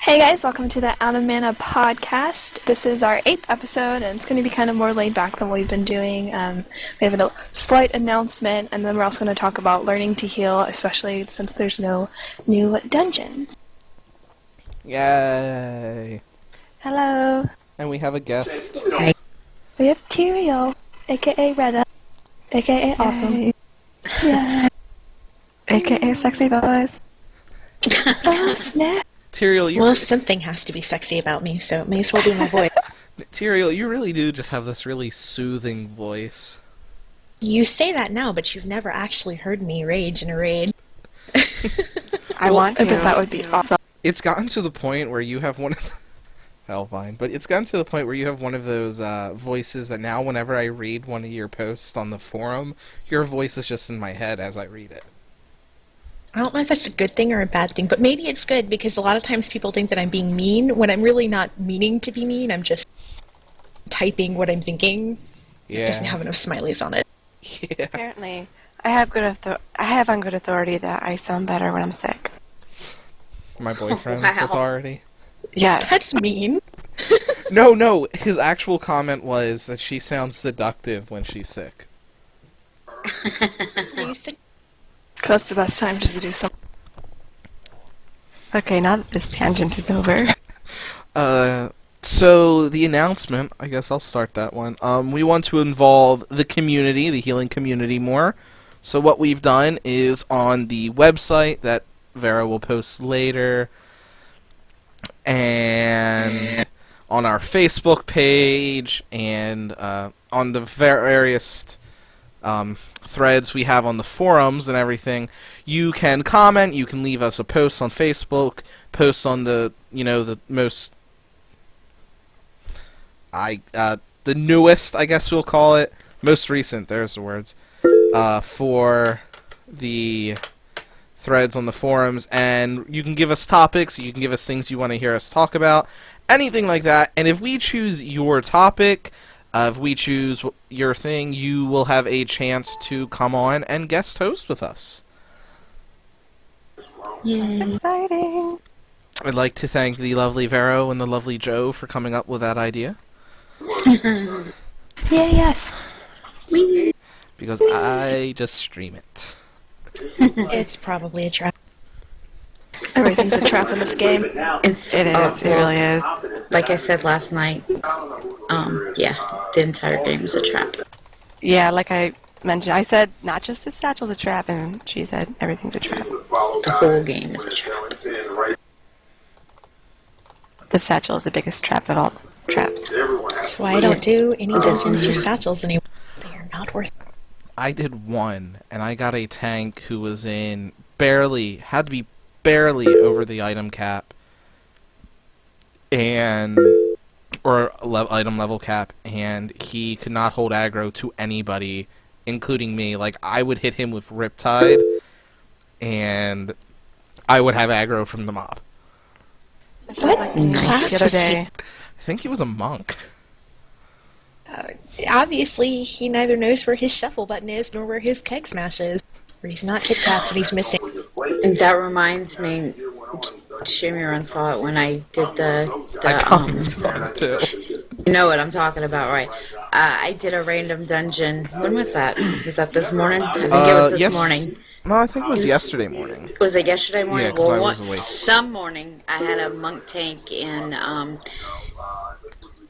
Hey guys, welcome to the Out of Mana podcast. This is our 8th episode, and it's going to be kind of more laid back than what we've been doing. We have a slight announcement, and then we're also going to talk about learning to heal, especially since there's no new dungeons. Yay! Hello. And we have a guest. Hey. We have Tyrael, aka Retta, aka Awesome. Yeah. AKA Sexy Voice. Oh, snap. Tyrael, Well, something has to be sexy about me, so it may as well be my voice. Tyrael, you really do just have this really soothing voice. You say that now, but you've never actually heard me rage in a raid. I want to. I bet that would be awesome. It's gotten to the point where you have one of hell, fine. But it's gotten to the point where you have one of those voices that now whenever I read one of your posts on the forum, your voice is just in my head as I read it. I don't know if that's a good thing or a bad thing, but maybe it's good because a lot of times people think that I'm being mean when I'm really not meaning to be mean. I'm just typing what I'm thinking. Yeah. It doesn't have enough smileys on it. Yeah. Apparently, I have on good authority that I sound better when I'm sick. My boyfriend's authority. Yes. That's mean. No, his actual comment was that she sounds seductive when she's sick. Are you sick? That's the best time just to do something. Okay, now that this tangent is over. So the announcement, I guess I'll start that one. We want to involve the community, the healing community more. So what we've done is on the website that Vera will post later, and on our Facebook page, and on the various threads we have on the forums and everything, you can comment, you can leave us a post on Facebook, post on the, the most, the newest, I guess we'll call it, most recent, there's the words, for the threads on the forums, and you can give us topics, you can give us things you want to hear us talk about, anything like that, and if we choose your topic, if we choose your thing, you will have a chance to come on and guest host with us. That's exciting. I'd like to thank the lovely Vero and the lovely Joe for coming up with that idea. Yeah, yes. Because I just stream it. It's probably a trap. Everything's a trap in this game. It is. It really is. Like I said last night, yeah, the entire game is a trap. Yeah, like I mentioned, I said not just the satchel's a trap, and she said everything's a trap. The whole game is a trap. The satchel is the biggest trap of all traps. That's why I don't do any dungeons or satchels anymore. They are not worth it. I did one, and I got a tank who was in had to be barely over the item cap, or item level cap, and he could not hold aggro to anybody, including me. Like, I would hit him with Riptide, and I would have aggro from the mob. That sounds like me the other day. I think he was a monk. Obviously, he neither knows where his shuffle button is nor where his keg smash is. Or he's not hit craft and he's missing. And that reminds me, Shimiran saw it when I did I commented on it too. you know what I'm talking about, right? I did a random dungeon. When was that? Was that this morning? I think it was this morning. No, I think it was yesterday morning. Was it yesterday morning? Yeah, because I was awake. Some morning I had a monk tank in,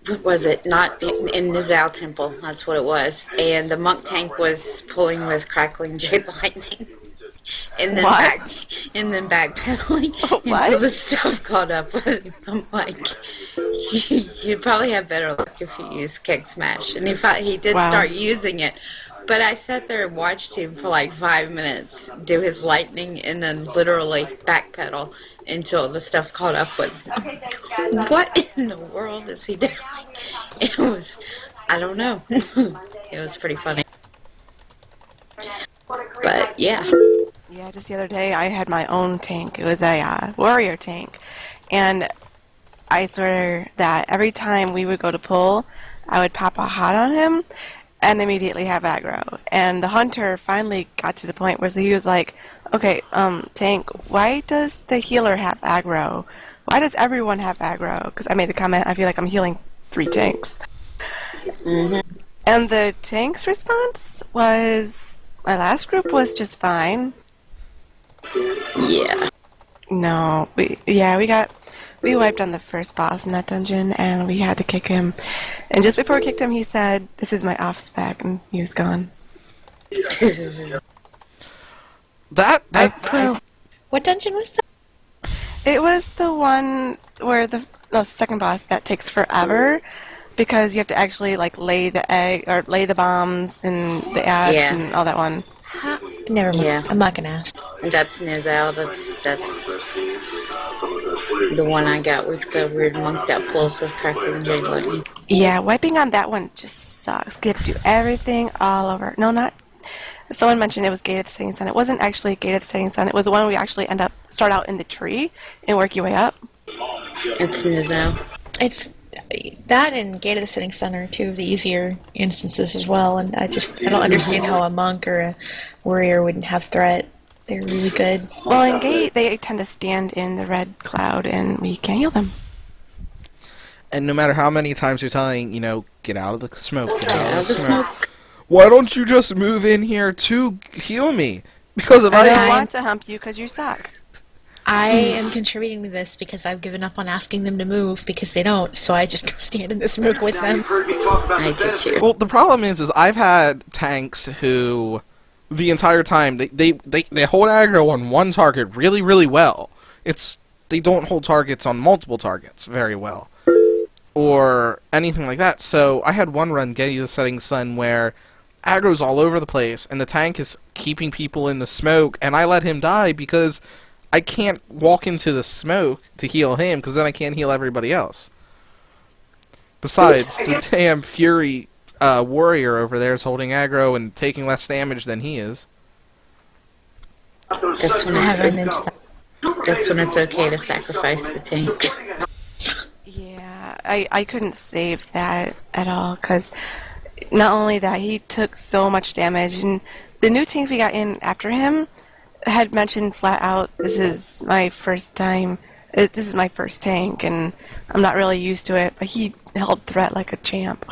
what was it? Not in Nizal Temple. That's what it was. And the monk tank was pulling with crackling jade lightning. And then backpedaling until the stuff caught up with him. I'm like, you'd probably have better luck if you use Keg Smash. And he did start using it. But I sat there and watched him for like 5 minutes do his lightning and then literally backpedal until the stuff caught up with him. What in the world is he doing? It was, I don't know. It was pretty funny. But yeah. Yeah, just the other day I had my own tank. It was a warrior tank. And I swear that every time we would go to pull, I would pop a hot on him and immediately have aggro. And the hunter finally got to the point where he was like, okay, tank, why does the healer have aggro why does everyone have aggro? Because I made the comment, I feel like I'm healing 3 tanks. And the tank's response was, my last group was just fine. Yeah. No, we wiped on the first boss in that dungeon, and we had to kick him. And just before we kicked him, he said, "This is my off spec," and he was gone. What dungeon was that? It was the one where the second boss that takes forever because you have to actually like lay the egg or lay the bombs and the ads and all that one. Never mind. Yeah. I'm not gonna ask. That's Nizal. That's the one I got with the weird monk that pulls with crackling jade lightning. Yeah, wiping on that one just sucks. You have to do everything all over. No, not. Someone mentioned it was Gate of the Setting Sun. It wasn't actually Gate of the Setting Sun. It was the one where we actually start out in the tree and work your way up. It's Nizal. It's that and Gate of the Setting Sun are 2 of the easier instances as well, and I don't understand how a monk or a warrior wouldn't have threat. They're really good. Well, in Gate, they tend to stand in the red cloud, and we can't heal them. And no matter how many times you're telling, get out of the smoke, Get out of the smoke. Why don't you just move in here to heal me? Because if I I don't want to hump you because you suck. I am contributing to this because I've given up on asking them to move because they don't, so I just go stand in the smoke with them. I do too. Well, the problem is I've had tanks who, the entire time, they hold aggro on one target really, really well. They don't hold targets on multiple targets very well. Or anything like that. So I had one run, Gate of the Setting Sun, where aggro's all over the place, and the tank is keeping people in the smoke, and I let him die because I can't walk into the smoke to heal him, because then I can't heal everybody else. Besides, the damn Fury warrior over there is holding aggro and taking less damage than he is. That's when it's okay to sacrifice the tank. Yeah, I couldn't save that at all, because not only that, he took so much damage, and the new tanks we got in after him had mentioned flat out, this is my first tank, and I'm not really used to it, but he held threat like a champ.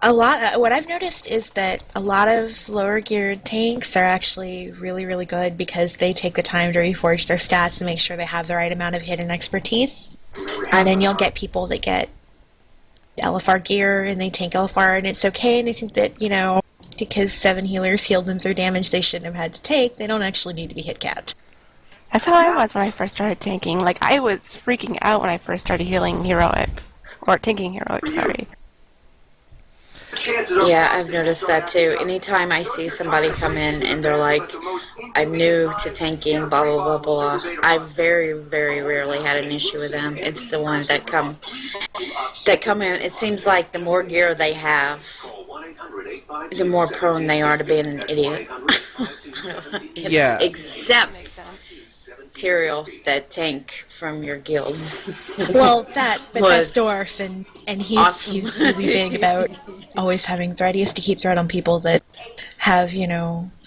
What I've noticed is that a lot of lower geared tanks are actually really, really good because they take the time to reforge their stats and make sure they have the right amount of hidden expertise. And then you'll get people that get LFR gear and they tank LFR and it's okay, and they think that, because 7 healers healed them through damage they shouldn't have had to take, they don't actually need to be hit capped. That's how I was when I first started tanking. Like, I was freaking out when I first started healing heroics. Or tanking heroics, sorry. Yeah, I've noticed that too. Anytime I see somebody come in and they're like, I'm new to tanking, blah, blah, blah, blah, I very, very rarely had an issue with them. It's the ones that come in. It seems like the more gear they have, the more prone they are to being an idiot. Yeah. Except Tyrael, that tank from your guild. Well, that's Dwarf, and he's awesome. He's really big about always having threat. He has to keep threat on people that have,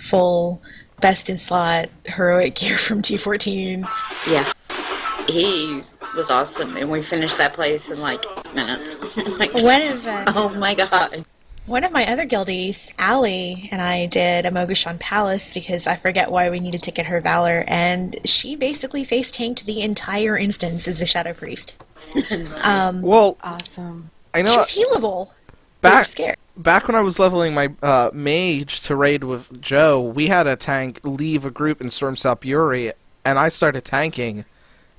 full best in slot heroic gear from T14. Yeah. He was awesome, and we finished that place in like minutes. Oh my god. One of my other guildies, Allie, and I did a Mogushon Palace because I forget why we needed to get her Valor, and she basically face tanked the entire instance as a Shadow Priest. Well, Awesome. I know. She was healable. Back when I was leveling my mage to raid with Joe, we had a tank leave a group in Storm Salpuri, and I started tanking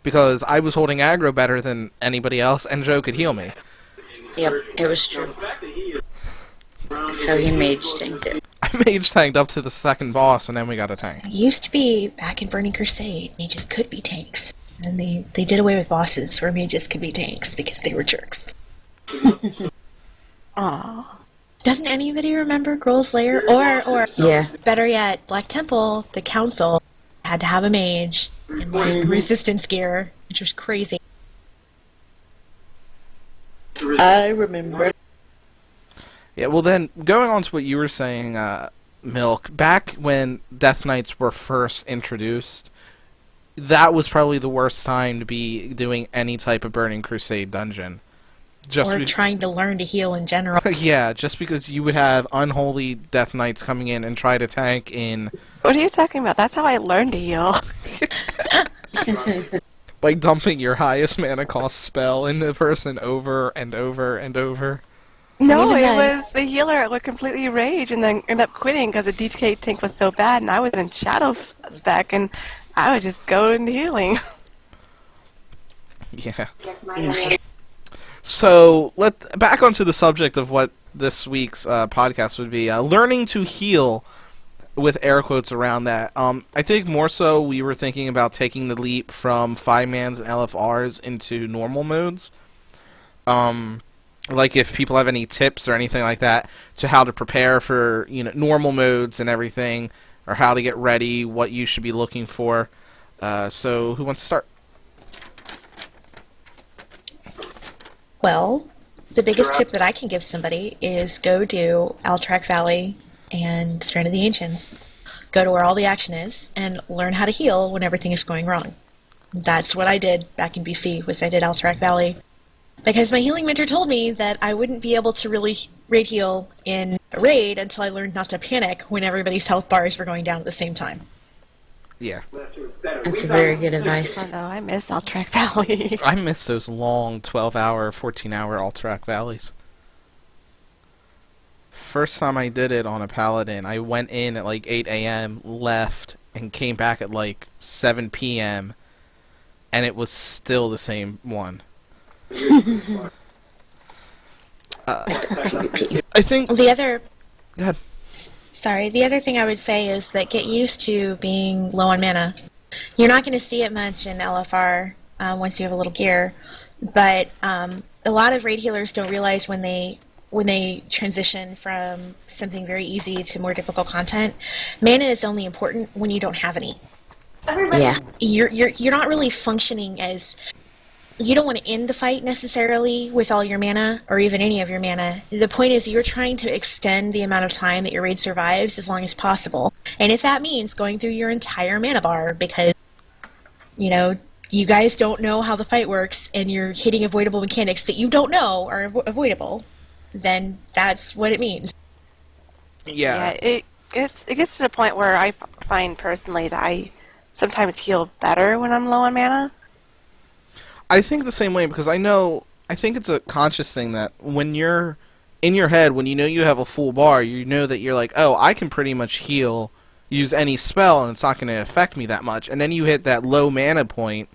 because I was holding aggro better than anybody else, and Joe could heal me. Yep, it was true. So he mage tanked it. I mage tanked up to the second boss, and then we got a tank. It used to be, back in Burning Crusade, mages could be tanks. And they did away with bosses where mages could be tanks because they were jerks. Aww. Doesn't anybody remember Grohl's Lair? Or Yeah. better yet, Black Temple, the council, had to have a mage in resistance gear, which was crazy. I remember. Yeah, well then, going on to what you were saying, Milk, back when Death Knights were first introduced, that was probably the worst time to be doing any type of Burning Crusade dungeon. Or trying to learn to heal in general. Yeah, just because you would have unholy Death Knights coming in and try to tank in... What are you talking about? That's how I learned to heal. By dumping your highest mana cost spell into the person over and over and over. No, it was the healer would completely rage and then end up quitting because the DK tank was so bad, and I was in Shadow spec, and I would just go into healing. Yeah. Nice. So, back onto the subject of what this week's podcast would be. Learning to heal, with air quotes around that. I think more so we were thinking about taking the leap from 5-mans and LFRs into normal modes. Like if people have any tips or anything like that to how to prepare for, normal modes and everything, or how to get ready, what you should be looking for. So who wants to start? Well, the biggest tip that I can give somebody is go do Alterac Valley and Throne of the Ancients. Go to where all the action is and learn how to heal when everything is going wrong. That's what I did back in BC, was I did Alterac Valley. Because my healing mentor told me that I wouldn't be able to really raid heal in a raid until I learned not to panic when everybody's health bars were going down at the same time. Yeah. That's very good advice. Although I miss Alterac Valley. I miss those long 12-hour, 14-hour Alterac Valleys. First time I did it on a Paladin, I went in at like 8 a.m., left, and came back at like 7 p.m., and it was still the same one. I think... The other... Go ahead. Sorry, the other thing I would say is that get used to being low on mana. You're not going to see it much in LFR once you have a little gear, but a lot of raid healers don't realize when they transition from something very easy to more difficult content, mana is only important when you don't have any. Yeah. You're not really functioning as... You don't want to end the fight necessarily with all your mana, or even any of your mana. The point is you're trying to extend the amount of time that your raid survives as long as possible. And if that means going through your entire mana bar because, you guys don't know how the fight works and you're hitting avoidable mechanics that you don't know are avoidable, then that's what it means. Yeah. It gets to the point where I find personally that I sometimes heal better when I'm low on mana. I think the same way, because I think it's a conscious thing that when you're in your head, when you have a full bar, you know that you're like, oh, I can pretty much heal, use any spell, and it's not going to affect me that much. And then you hit that low mana point,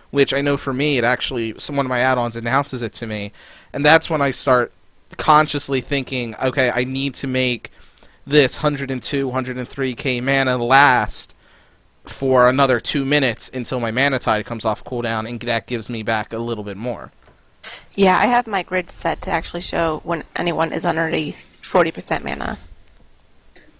which I know for me, it actually, one of my add-ons announces it to me, and that's when I start consciously thinking, okay, I need to make this 102, 103k mana last for another 2 minutes until my mana tide comes off cooldown, and that gives me back a little bit more. Yeah, I have my grid set to actually show when anyone is underneath 40% mana.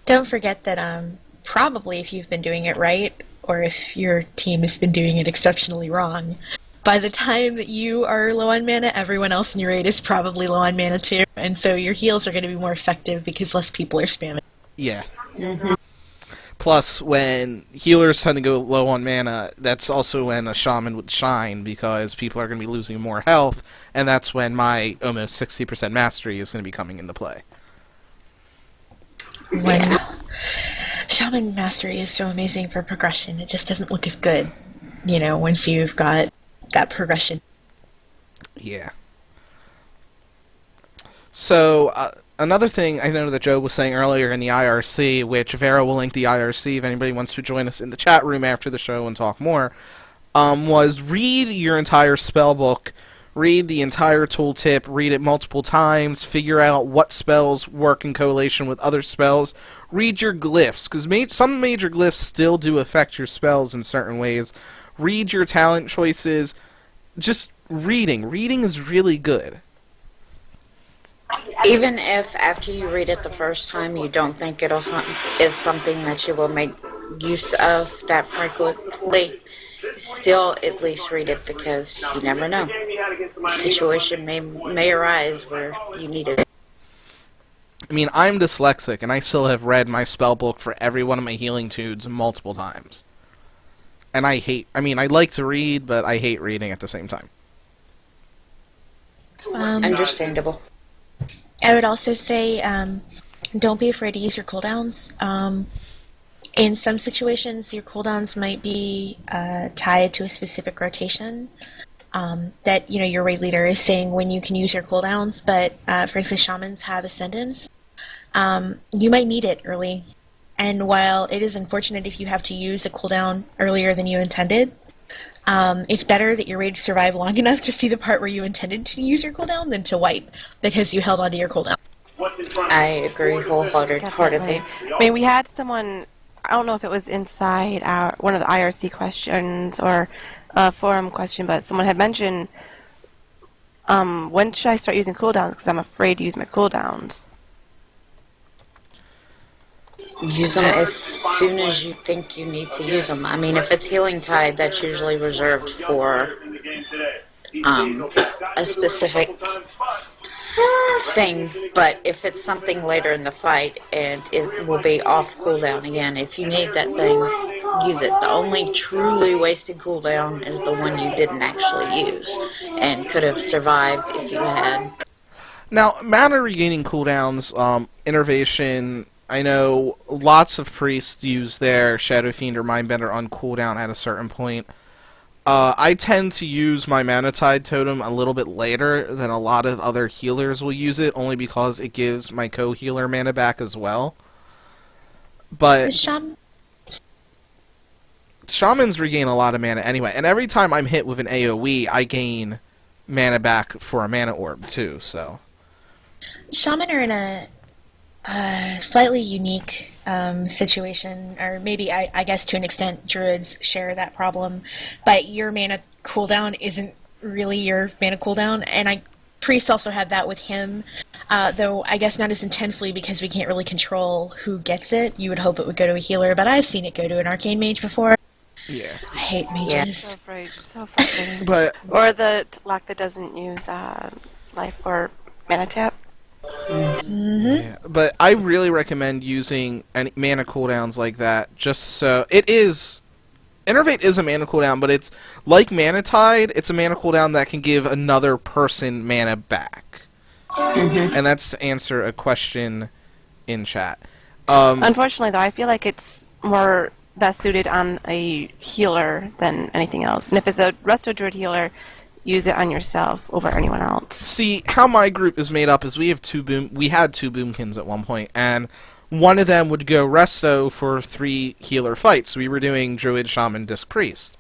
Don't forget that probably if you've been doing it right, or if your team has been doing it exceptionally wrong, by the time that you are low on mana, everyone else in your raid is probably low on mana too, and so your heals are going to be more effective because less people are spamming. Yeah. Mm-hmm. Plus, when healers tend to go low on mana, that's also when a shaman would shine, because people are going to be losing more health, and that's when my almost 60% mastery is going to be coming into play. When shaman mastery is so amazing for progression, it just doesn't look as good, once you've got that progression. Yeah. So, another thing I know that Joe was saying earlier in the IRC, which Vera will link the IRC if anybody wants to join us in the chat room after the show and talk more, was read your entire spell book, read the entire tooltip, read it multiple times, figure out what spells work in correlation with other spells, read your glyphs, because some major glyphs still do affect your spells in certain ways, read your talent choices, just reading. Reading is really good. Even if after you read it the first time you don't think is something that you will make use of that frequently, still at least read it, because you never know. A situation may arise where you need it. I mean, I'm dyslexic, and I still have read my spell book for every one of my healing tunes multiple times. And I like to read, but I hate reading at the same time. Understandable. I would also say don't be afraid to use your cooldowns. In some situations, your cooldowns might be tied to a specific rotation that your raid leader is saying when you can use your cooldowns. But for instance, shamans have ascendance. You might need it early, and while it is unfortunate if you have to use a cooldown earlier than you intended, it's better that your raid survived long enough to see the part where you intended to use your cooldown than to wipe because you held onto your cooldown. I agree wholeheartedly. I mean, we had someone, I don't know if it was inside one of the IRC questions or a forum question, but someone had mentioned, when should I start using cooldowns? Because I'm afraid to use my cooldowns. Use them as soon as you think you need to use them. I mean, if it's Healing Tide, that's usually reserved for a specific thing. But if it's something later in the fight, and it will be off cooldown again, if you need that thing, use it. The only truly wasted cooldown is the one you didn't actually use and could have survived if you had. Now, mana regaining cooldowns, Innervation, I know lots of priests use their Shadow Fiend or Mindbender on cooldown at a certain point. I tend to use my Mana Tide totem a little bit later than a lot of other healers will use it, only because it gives my co-healer mana back as well. But Shamans regain a lot of mana anyway, and every time I'm hit with an AoE, I gain mana back for a mana orb too, so... Shaman are in a slightly unique situation, or maybe I guess to an extent druids share that problem, but your mana cooldown isn't really your mana cooldown, and priests also have that with him, though I guess not as intensely because we can't really control who gets it. You would hope it would go to a healer, but I've seen it go to an arcane mage before. Yeah. I hate mages. Yeah. So frustrating. But or the lock that doesn't use life or mana tap. Mm-hmm. Yeah, but I really recommend using any mana cooldowns like that, just so... Innervate is a mana cooldown, but it's like Mana Tide, it's a mana cooldown that can give another person mana back. Mm-hmm. And that's to answer a question in chat. Unfortunately, though, I feel like it's more best suited on a healer than anything else. And if it's a Resto Druid healer, use it on yourself over anyone else. See, how my group is made up is we had two boomkins at one point, and one of them would go Resto for 3 healer fights. We were doing Druid, Shaman, Disc Priest.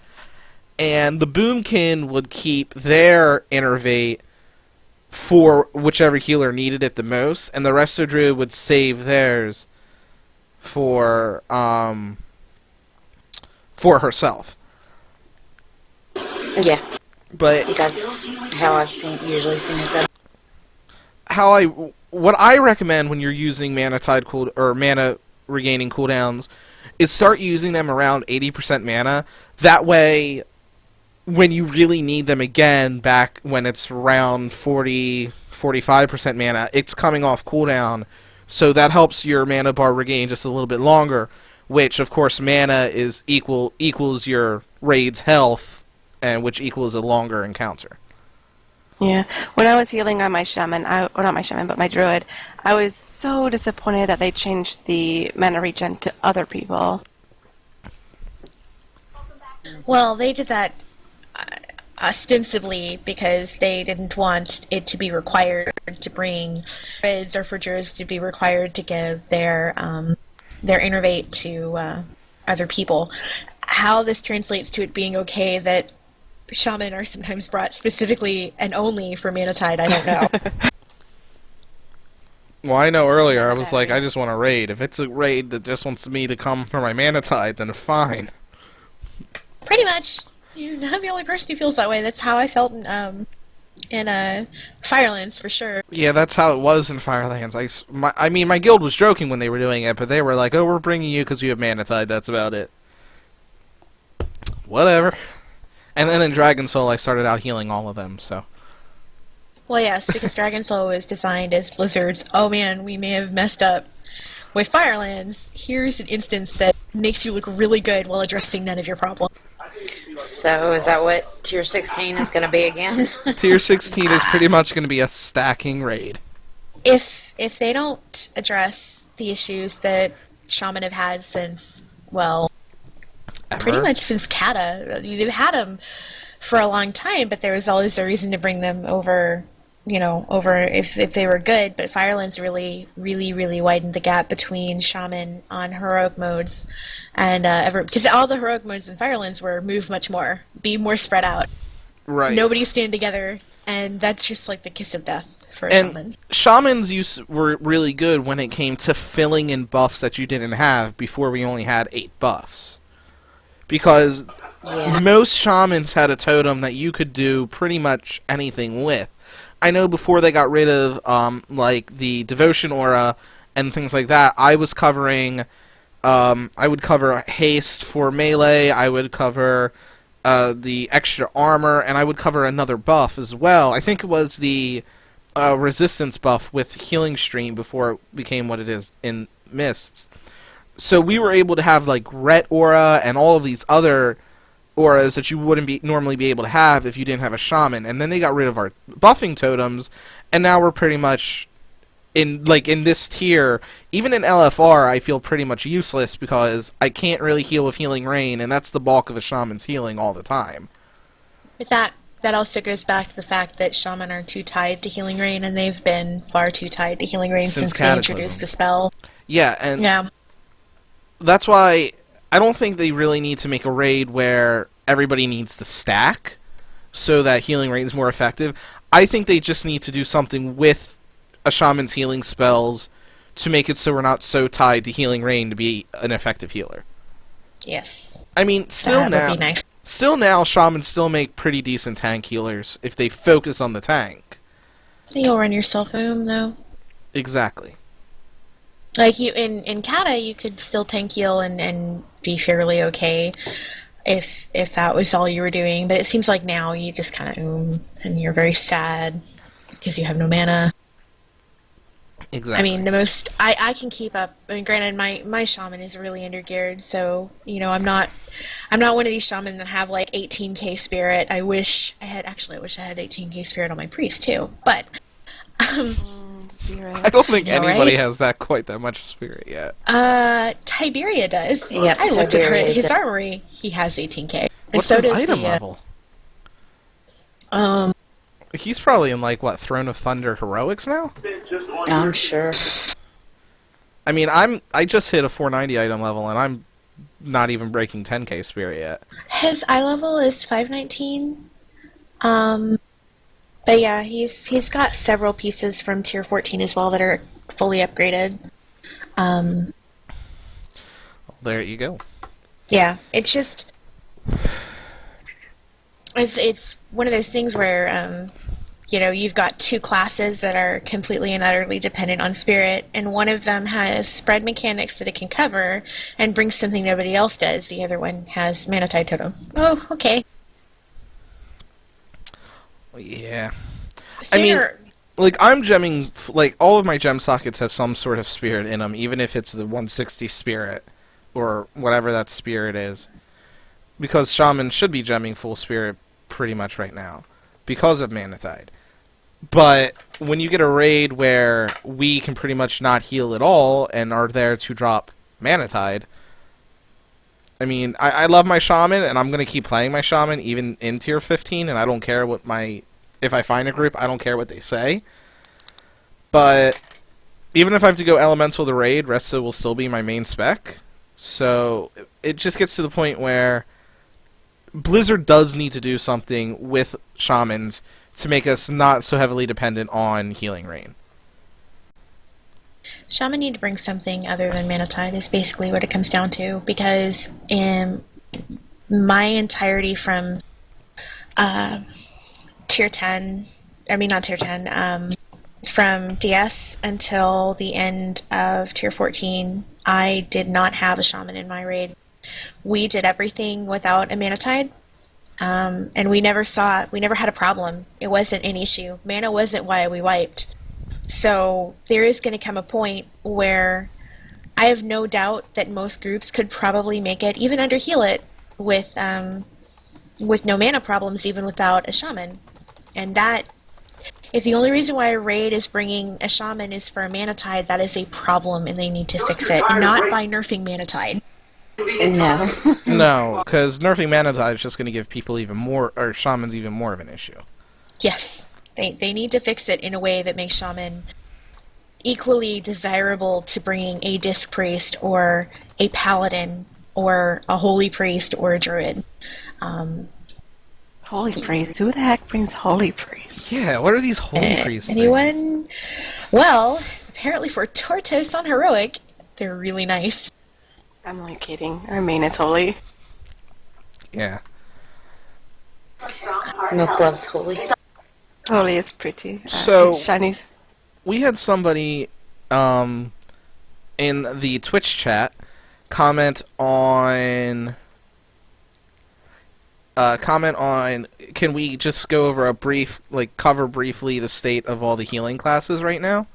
And the boomkin would keep their Innervate for whichever healer needed it the most, and the Resto Druid would save theirs for herself. Yeah. But that's how I've usually seen it done. What I recommend when you're using Mana Tide or mana regaining cooldowns is start using them around 80% mana. That way, when you really need them again, back when it's around 40-45% mana, it's coming off cooldown. So that helps your mana bar regain just a little bit longer, which of course mana equals your raid's health, and which equals a longer encounter. Yeah. When I was healing on my shaman, not my shaman, but my druid, I was so disappointed that they changed the mana regen to other people. Well, they did that ostensibly because they didn't want it to be required to bring druids or for druids to be required to give their innervate to other people. How this translates to it being okay that shaman are sometimes brought specifically and only for Mana Tide, I don't know. Well, I know earlier I was like, I just want a raid. If it's a raid that just wants me to come for my Mana Tide, then fine. Pretty much. You're not the only person who feels that way. That's how I felt in Firelands, for sure. Yeah, that's how it was in Firelands. My guild was joking when they were doing it, but they were like, oh, we're bringing you because you have Mana Tide, that's about it. Whatever. And then in Dragon Soul, I started out healing all of them, so... Well, yes, because Dragon Soul was designed as Blizzard's, oh man, we may have messed up with Firelands. Here's an instance that makes you look really good while addressing none of your problems. So is that what Tier 16 is going to be again? Tier 16 is pretty much going to be a stacking raid. If they don't address the issues that Shaman have had since, well, pretty Ever? much since Kata. They've had them for a long time, but there was always a reason to bring them over, over if they were good. But Firelands really, really, really widened the gap between Shaman on heroic modes and because all the heroic modes in Firelands were move much more, be more spread out. Right. Nobody stand together, and that's just like the kiss of death for a And Shaman. Shamans were really good when it came to filling in buffs that you didn't have before we only had 8 buffs. Because most Shamans had a totem that you could do pretty much anything with. I know before they got rid of like the Devotion Aura and things like that, I was covering... I would cover haste for melee, I would cover the extra armor, and I would cover another buff as well. I think it was the resistance buff with Healing Stream before it became what it is in Mists. So we were able to have like Ret Aura and all of these other auras that you wouldn't normally be able to have if you didn't have a Shaman. And then they got rid of our buffing totems, and now we're pretty much in this tier. Even in LFR, I feel pretty much useless because I can't really heal with Healing Rain, and that's the bulk of a Shaman's healing all the time. But that also goes back to the fact that Shaman are too tied to Healing Rain, and they've been far too tied to Healing Rain since they introduced the spell. Yeah, and that's why I don't think they really need to make a raid where everybody needs to stack so that Healing Rain is more effective. I think they just need to do something with a Shaman's healing spells to make it so we're not so tied to Healing Rain to be an effective healer. Yes. I mean, still that would be nice. Still now, Shamans still make pretty decent tank healers if they focus on the tank. You'll run yourself home, though. Exactly. Like, you in Kata, you could still tank heal and be fairly okay if that was all you were doing. But it seems like now you just kind of and you're very sad because you have no mana. Exactly. I mean, the most I can keep up. I mean, granted, my shaman is really undergeared, so I'm not one of these shamans that have like 18k spirit. I wish I had 18k spirit on my priest too, but Spirit. I don't think anybody right? has quite that much spirit yet. Tiberia does. Yep, I looked at Tiberia his does. armory. He has 18k. What's his item level? He's probably in Throne of Thunder Heroics now? I'm sure. I mean, I just hit a 490 item level, and I'm not even breaking 10k spirit yet. His eye level is 519. But yeah, he's got several pieces from tier 14 as well that are fully upgraded. There you go. Yeah, it's just it's one of those things where you've got two classes that are completely and utterly dependent on spirit, and one of them has spread mechanics that it can cover and brings something nobody else does. The other one has mana tide totem. Oh, okay. Yeah. Sooner, I mean, I'm gemming, all of my gem sockets have some sort of spirit in them, even if it's the 160 spirit, or whatever that spirit is. Because Shaman should be gemming full spirit pretty much right now, because of Mana Tide. But when you get a raid where we can pretty much not heal at all, and are there to drop Mana Tide, I mean, I love my Shaman, and I'm going to keep playing my Shaman, even in tier 15, and I don't care what if I find a group, I don't care what they say. But even if I have to go Elemental to raid, Resto will still be my main spec. So it just gets to the point where Blizzard does need to do something with Shamans to make us not so heavily dependent on Healing Rain. Shaman need to bring something other than Mana Tide is basically what it comes down to, because in my entirety from tier 10, I mean not tier 10, from DS until the end of tier 14, I did not have a Shaman in my raid. We did everything without a Mana Tide, and we never had a problem. It wasn't an issue. Mana wasn't why we wiped. So there is going to come a point where I have no doubt that most groups could probably make it, even under heal it, with with no mana problems even without a shaman. And that, if the only reason why a raid is bringing a shaman is for a mana tide, that is a problem and they need to fix it. Not by nerfing mana tide. No. No, because nerfing mana tide is just going to give people even more, or shamans even more of an issue. Yes. They need to fix it in a way that makes shaman equally desirable to bringing a disc priest or a paladin or a holy priest or a druid. Holy priest? Who the heck brings holy priests? Yeah, what are these holy priests Anyone? things? Well, apparently for Tortos on Heroic, they're really nice. I'm only kidding. Our main is holy. Yeah. Milk loves holy. Holy is pretty. So, shiny. We had somebody in the Twitch chat comment on can we just go over a brief, cover briefly the state of all the healing classes right now?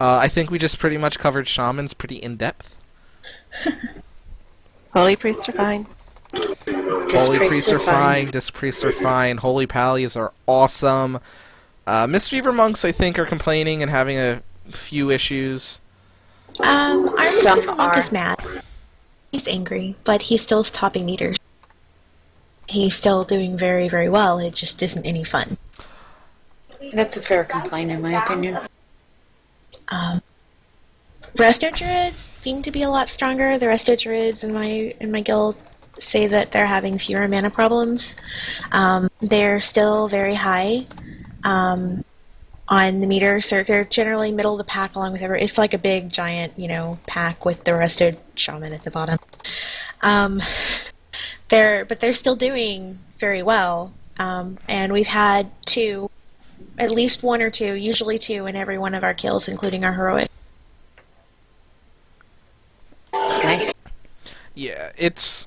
I think we just pretty much covered shamans pretty in depth. Holy priests are fine. Holy priests are fine. Disc priests are fine. Holy pallies are awesome. Mistweaver monks, I think, are complaining and having a few issues. Our Some Mistweaver monk is mad. He's angry, but he's still topping meters. He's still doing very, very well. It just isn't any fun. That's a fair complaint, in my opinion. Resto druids seem to be a lot stronger. The resto druids in my guild say that they're having fewer mana problems. They're still very high on the meter, so they're generally middle of the pack along with everyone. It's like a big giant, pack with the resto shaman at the bottom. They're still doing very well, and we've had at least one or two, usually two in every one of our kills, including our heroic. Nice. Yeah, it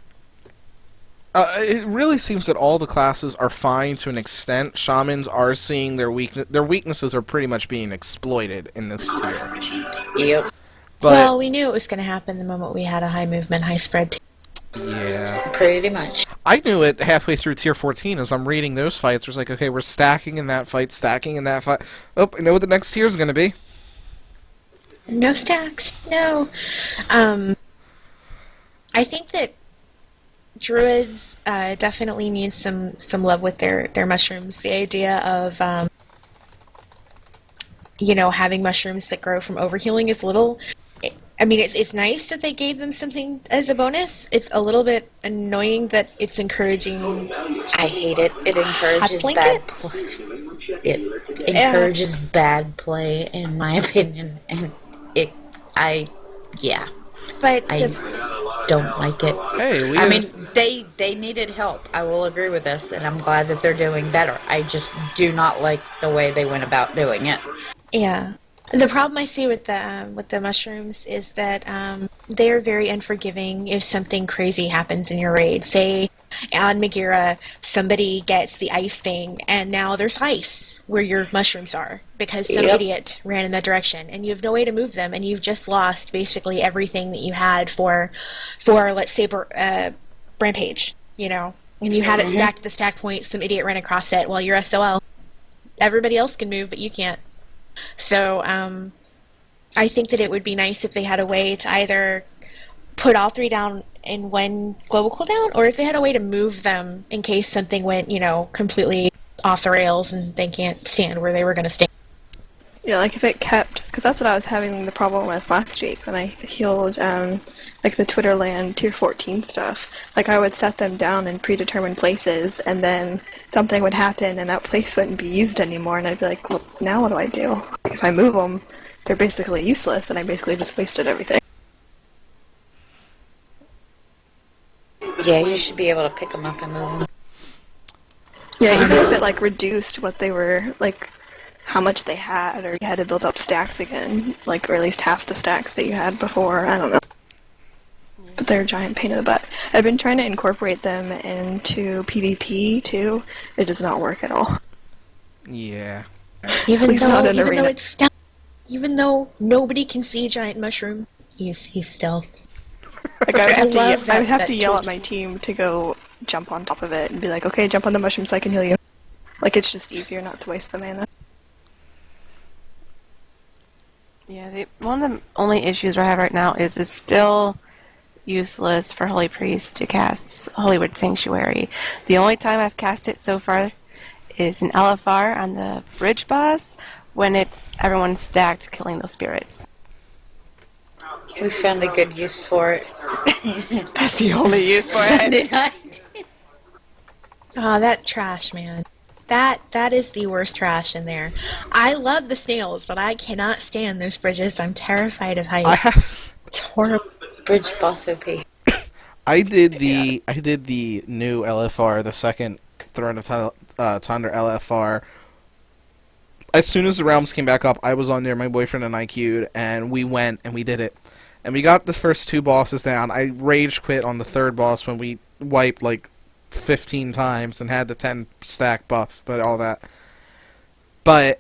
really seems that all the classes are fine to an extent. Shamans are seeing their weaknesses are pretty much being exploited in this tier. Yep. But, well, we knew it was going to happen the moment we had a high movement, high spread team. Yeah. Pretty much. I knew it halfway through tier 14 as I'm reading those fights. It was like, okay, we're stacking in that fight, stacking in that fight. Oh, I know what the next tier is going to be. No stacks. No. I think that druids definitely need some love with their mushrooms. The idea of having mushrooms that grow from overhealing is a little. I mean, it's nice that they gave them something as a bonus. It's a little bit annoying that it's encouraging. I hate it. It encourages bad play. It encourages bad play, in my opinion, and But I don't like it. Hey, they needed help. I will agree with this, and I'm glad that they're doing better. I just do not like the way they went about doing it. Yeah. The problem I see with the mushrooms is that they're very unforgiving if something crazy happens in your raid. Say, on Magira, somebody gets the ice thing, and now there's ice where your mushrooms are because some idiot ran in that direction, and you have no way to move them, and you've just lost basically everything that you had for let's say, Rampage, and you had it stacked at the stack point, some idiot ran across it, well, you're SOL. Everybody else can move, but you can't. So, I think that it would be nice if they had a way to either put all three down in one global cooldown, or if they had a way to move them in case something went, completely off the rails and they can't stand where they were going to stand. Yeah, like if it kept, because that's what I was having the problem with last week when I healed, the Twitter land tier 14 stuff. Like I would set them down in predetermined places, and then something would happen, and that place wouldn't be used anymore, and I'd be like, well, now what do I do? If I move them, they're basically useless, and I basically just wasted everything. Yeah, you should be able to pick them up and move them. Yeah, even if it reduced what they were how much they had, or you had to build up stacks again, or at least half the stacks that you had before, I don't know. But they're a giant pain in the butt. I've been trying to incorporate them into PvP, too. It does not work at all. Yeah. Even though nobody can see a giant mushroom, he's stealth. I would have to yell at my team to go jump on top of it and be like, okay, jump on the mushroom so I can heal you. Like, it's just easier not to waste the mana. Yeah, one of the only issues I have right now is it's still useless for Holy Priest to cast Holywood Sanctuary. The only time I've cast it so far is in LFR on the bridge boss when it's everyone's stacked killing those spirits. We found a good use for it. That's the only use for it. Sunday night. Oh, that trash, man. That is the worst trash in there. I love the snails, but I cannot stand those bridges. I'm terrified of heights. It's horrible. Bridge boss OP. I did the new LFR, the second Throne of Tundra LFR. As soon as the realms came back up, I was on there. My boyfriend and I queued, and we went and we did it. And we got the first 2 bosses down. I rage quit on the 3rd boss when we wiped like 15 times and had the 10 stack buff, but all that. But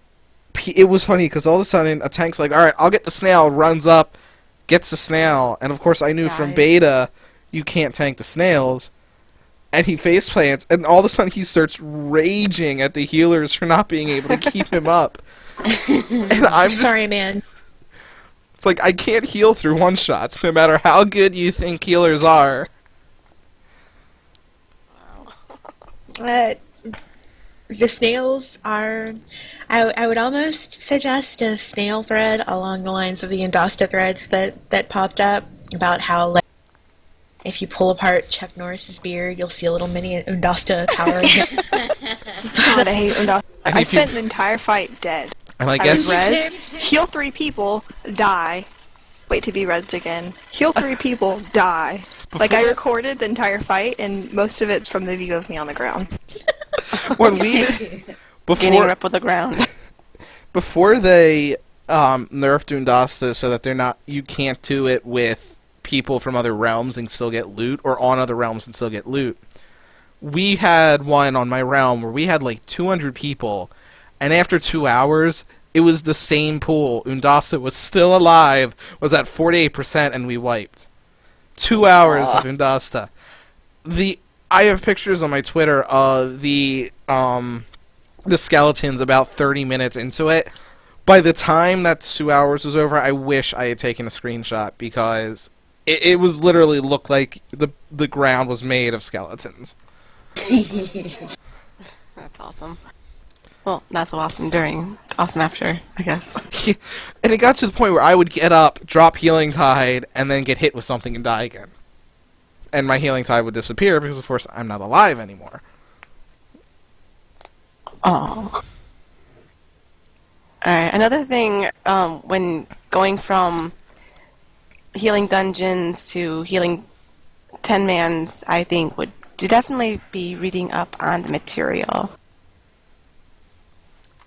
it was funny because all of a sudden a tank's like, alright, I'll get the snail, runs up, gets the snail, and of course I knew from beta you can't tank the snails, and he face plants, and all of a sudden he starts raging at the healers for not being able to keep him up. And I'm sorry, man. It's like, I can't heal through one-shots, no matter how good you think healers are. The snails are... I would almost suggest a snail thread along the lines of the Indasta threads that popped up about how, like, if you pull apart Chuck Norris's beard, you'll see a little mini Undasta power. God, I hate Undasta. I spent the entire fight dead. And I guess... res, heal 3 people, die, wait to be rezzed again, heal 3 people, die. Like, I recorded the entire fight, and most of it's from the view of me on the ground. When we did... Getting up with the ground. Before they nerfed Undasta so that you can't do it with people from other realms and still get loot, or on other realms and still get loot, we had one on my realm where we had like 200 people, and after 2 hours, it was the same pool. Undasta was still alive, was at 48%, and we wiped. 2 hours of Undasta. I have pictures on my Twitter of the skeletons about 30 minutes into it. By the time that 2 hours was over, I wish I had taken a screenshot, because it was literally looked like the ground was made of skeletons. That's awesome. Well, not so awesome during, awesome after, I guess. And it got to the point where I would get up, drop Healing Tide, and then get hit with something and die again. And my Healing Tide would disappear because, of course, I'm not alive anymore. Oh. Alright, another thing, when going from healing dungeons to healing 10-mans, I think would definitely be reading up on the material.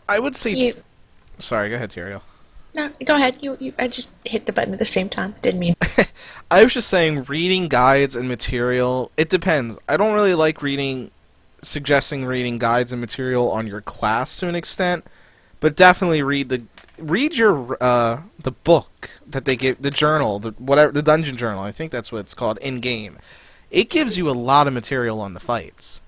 I would say... Sorry, go ahead, Tyrael. No, go ahead. I just hit the button at the same time. Didn't mean. I was just saying, reading guides and material, it depends. I don't really like suggesting reading guides and material on your class to an extent, but definitely read the book that they give, the journal, the dungeon journal. I think that's what it's called in game. It gives you a lot of material on the fights.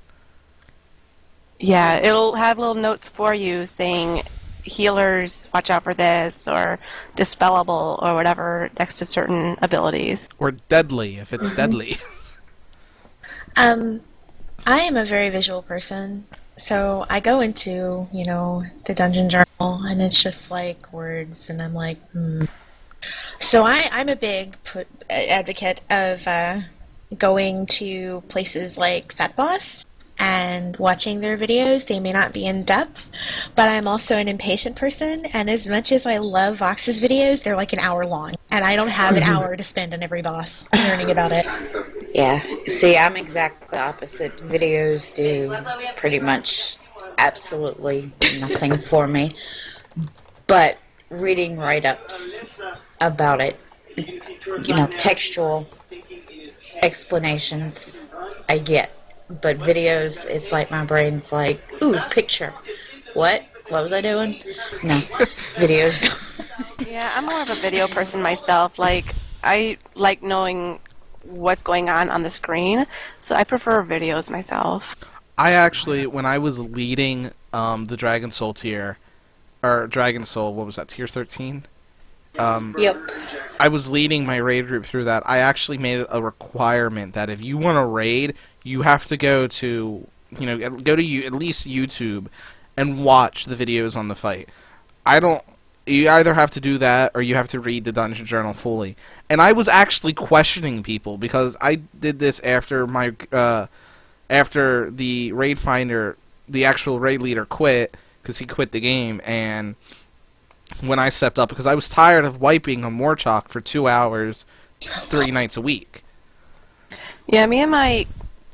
Yeah, it'll have little notes for you saying healers, watch out for this, or dispellable, or whatever, next to certain abilities. Or deadly, if it's deadly. I am a very visual person, so I go into, the dungeon journal, and it's just like words, and I'm like, So I'm a big advocate of going to places like Fat Boss and watching their videos. They may not be in depth, but I'm also an impatient person, and as much as I love Vox's videos, they're like an hour long, and I don't have an hour to spend on every boss learning about it. Yeah, see, I'm exactly opposite. Videos do pretty much absolutely nothing for me, but reading write-ups about it, textual explanations, I get. But videos, it's like my brain's like, ooh, picture. What? What was I doing? No. Videos. Yeah, I'm more of a video person myself. Like, I like knowing what's going on the screen. So I prefer videos myself. I actually, when I was leading the Dragon Soul tier, or Dragon Soul, what was that, tier 13? Yep. I was leading my raid group through that. I actually made it a requirement that if you want to raid, you have to go to, at least YouTube and watch the videos on the fight. You either have to do that or you have to read the Dungeon Journal fully. And I was actually questioning people because I did this after after the raid finder, the actual raid leader quit because he quit the game, and when I stepped up, because I was tired of wiping on Warchalk for 2 hours, 3 nights a week. Yeah, me and my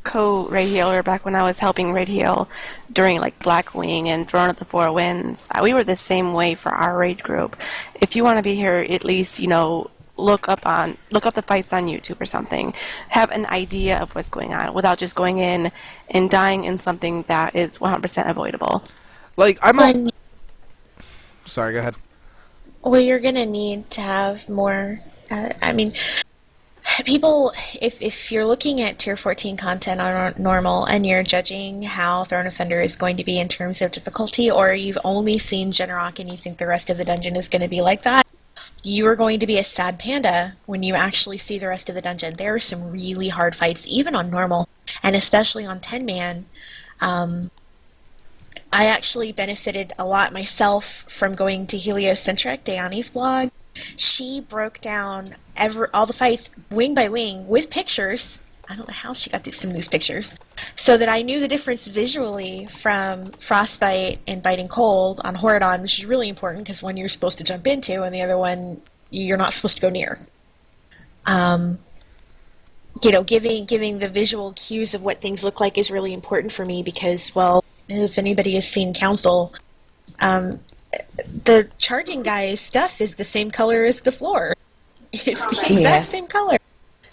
co-raid healer back when I was helping raid heal during like Blackwing and Throne of the Four Winds, we were the same way for our raid group. If you want to be here, at least look up the fights on YouTube or something. Have an idea of what's going on without just going in and dying in something that is 100% avoidable. Like Sorry, go ahead. Well, you're gonna need to have more. People, if you're looking at tier 14 content on normal and you're judging how Throne of Thunder is going to be in terms of difficulty, or you've only seen Genrock and you think the rest of the dungeon is going to be like that, you are going to be a sad panda when you actually see the rest of the dungeon. There are some really hard fights, even on normal, and especially on 10-man. I actually benefited a lot myself from going to Heliocentric, Dayani's blog. She broke down all the fights wing by wing with pictures. I don't know how she got some of these pictures. So that I knew the difference visually from Frostbite and Biting Cold on Horadon, which is really important because one you're supposed to jump into and the other one you're not supposed to go near. Giving the visual cues of what things look like is really important for me because, well, if anybody has seen Council, the charging guy's stuff is the same color as the floor. It's the exact same color.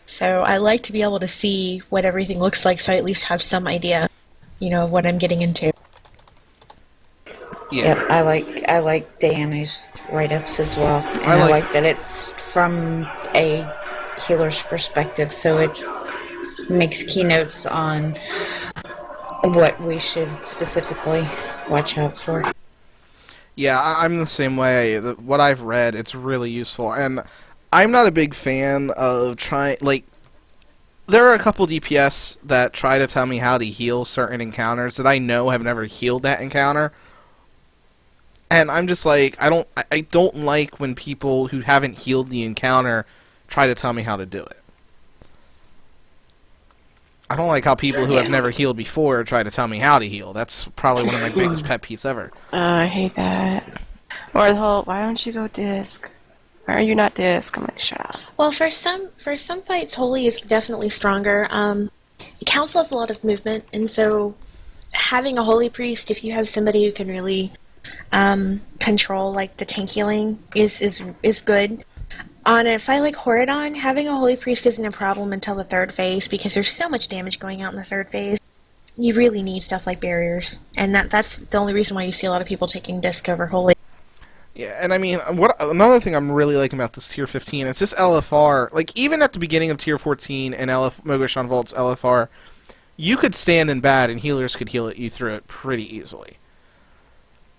So I like to be able to see what everything looks like so I at least have some idea, of what I'm getting into. Yeah. Yep, I like Diana's write-ups as well. And I like that it's from a healer's perspective, so it makes keynotes on what we should specifically watch out for. Yeah, I'm the same way. What I've read, it's really useful. And I'm not a big fan of there are a couple DPS that try to tell me how to heal certain encounters that I know have never healed that encounter. And I'm just like, I don't like when people who haven't healed the encounter try to tell me how to do it. I don't like how people who have never healed before try to tell me how to heal. That's probably one of my biggest pet peeves ever. I hate that. Or the whole, why don't you go disc? Why are you not disc? I'm like, shut up. Well, for some fights, Holy is definitely stronger. Council has a lot of movement, and so having a Holy Priest, if you have somebody who can really control like the tank healing, is good. On a fight like Horadon, having a Holy Priest isn't a problem until the third phase, because there's so much damage going out in the third phase. You really need stuff like barriers, and that's the only reason why you see a lot of people taking disc over Holy. Yeah, and I mean, another thing I'm really liking about this Tier 15 is this LFR, like, even at the beginning of Tier 14 and Mogoshan Vault's LFR, you could stand in bad and healers could heal you through it pretty easily.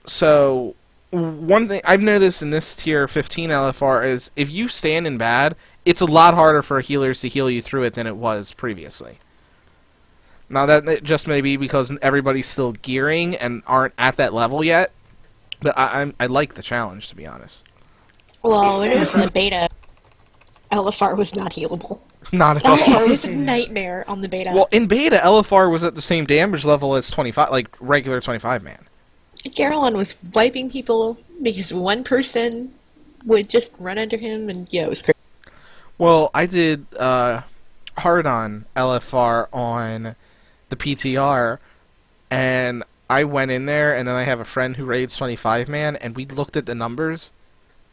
So one thing I've noticed in this Tier 15 LFR is if you stand in bad, it's a lot harder for healers to heal you through it than it was previously. Now, that just may be because everybody's still gearing and aren't at that level yet, but I like the challenge, to be honest. Well, when it was in the beta, LFR was not healable. Not at all. LFR was a nightmare on the beta. Well, in beta, LFR was at the same damage level as 25, like regular 25-man. Garrelon was wiping people because one person would just run under him, and it was crazy. Well, I did hard on LFR on the PTR, and I went in there, and then I have a friend who raids 25-man, and we looked at the numbers,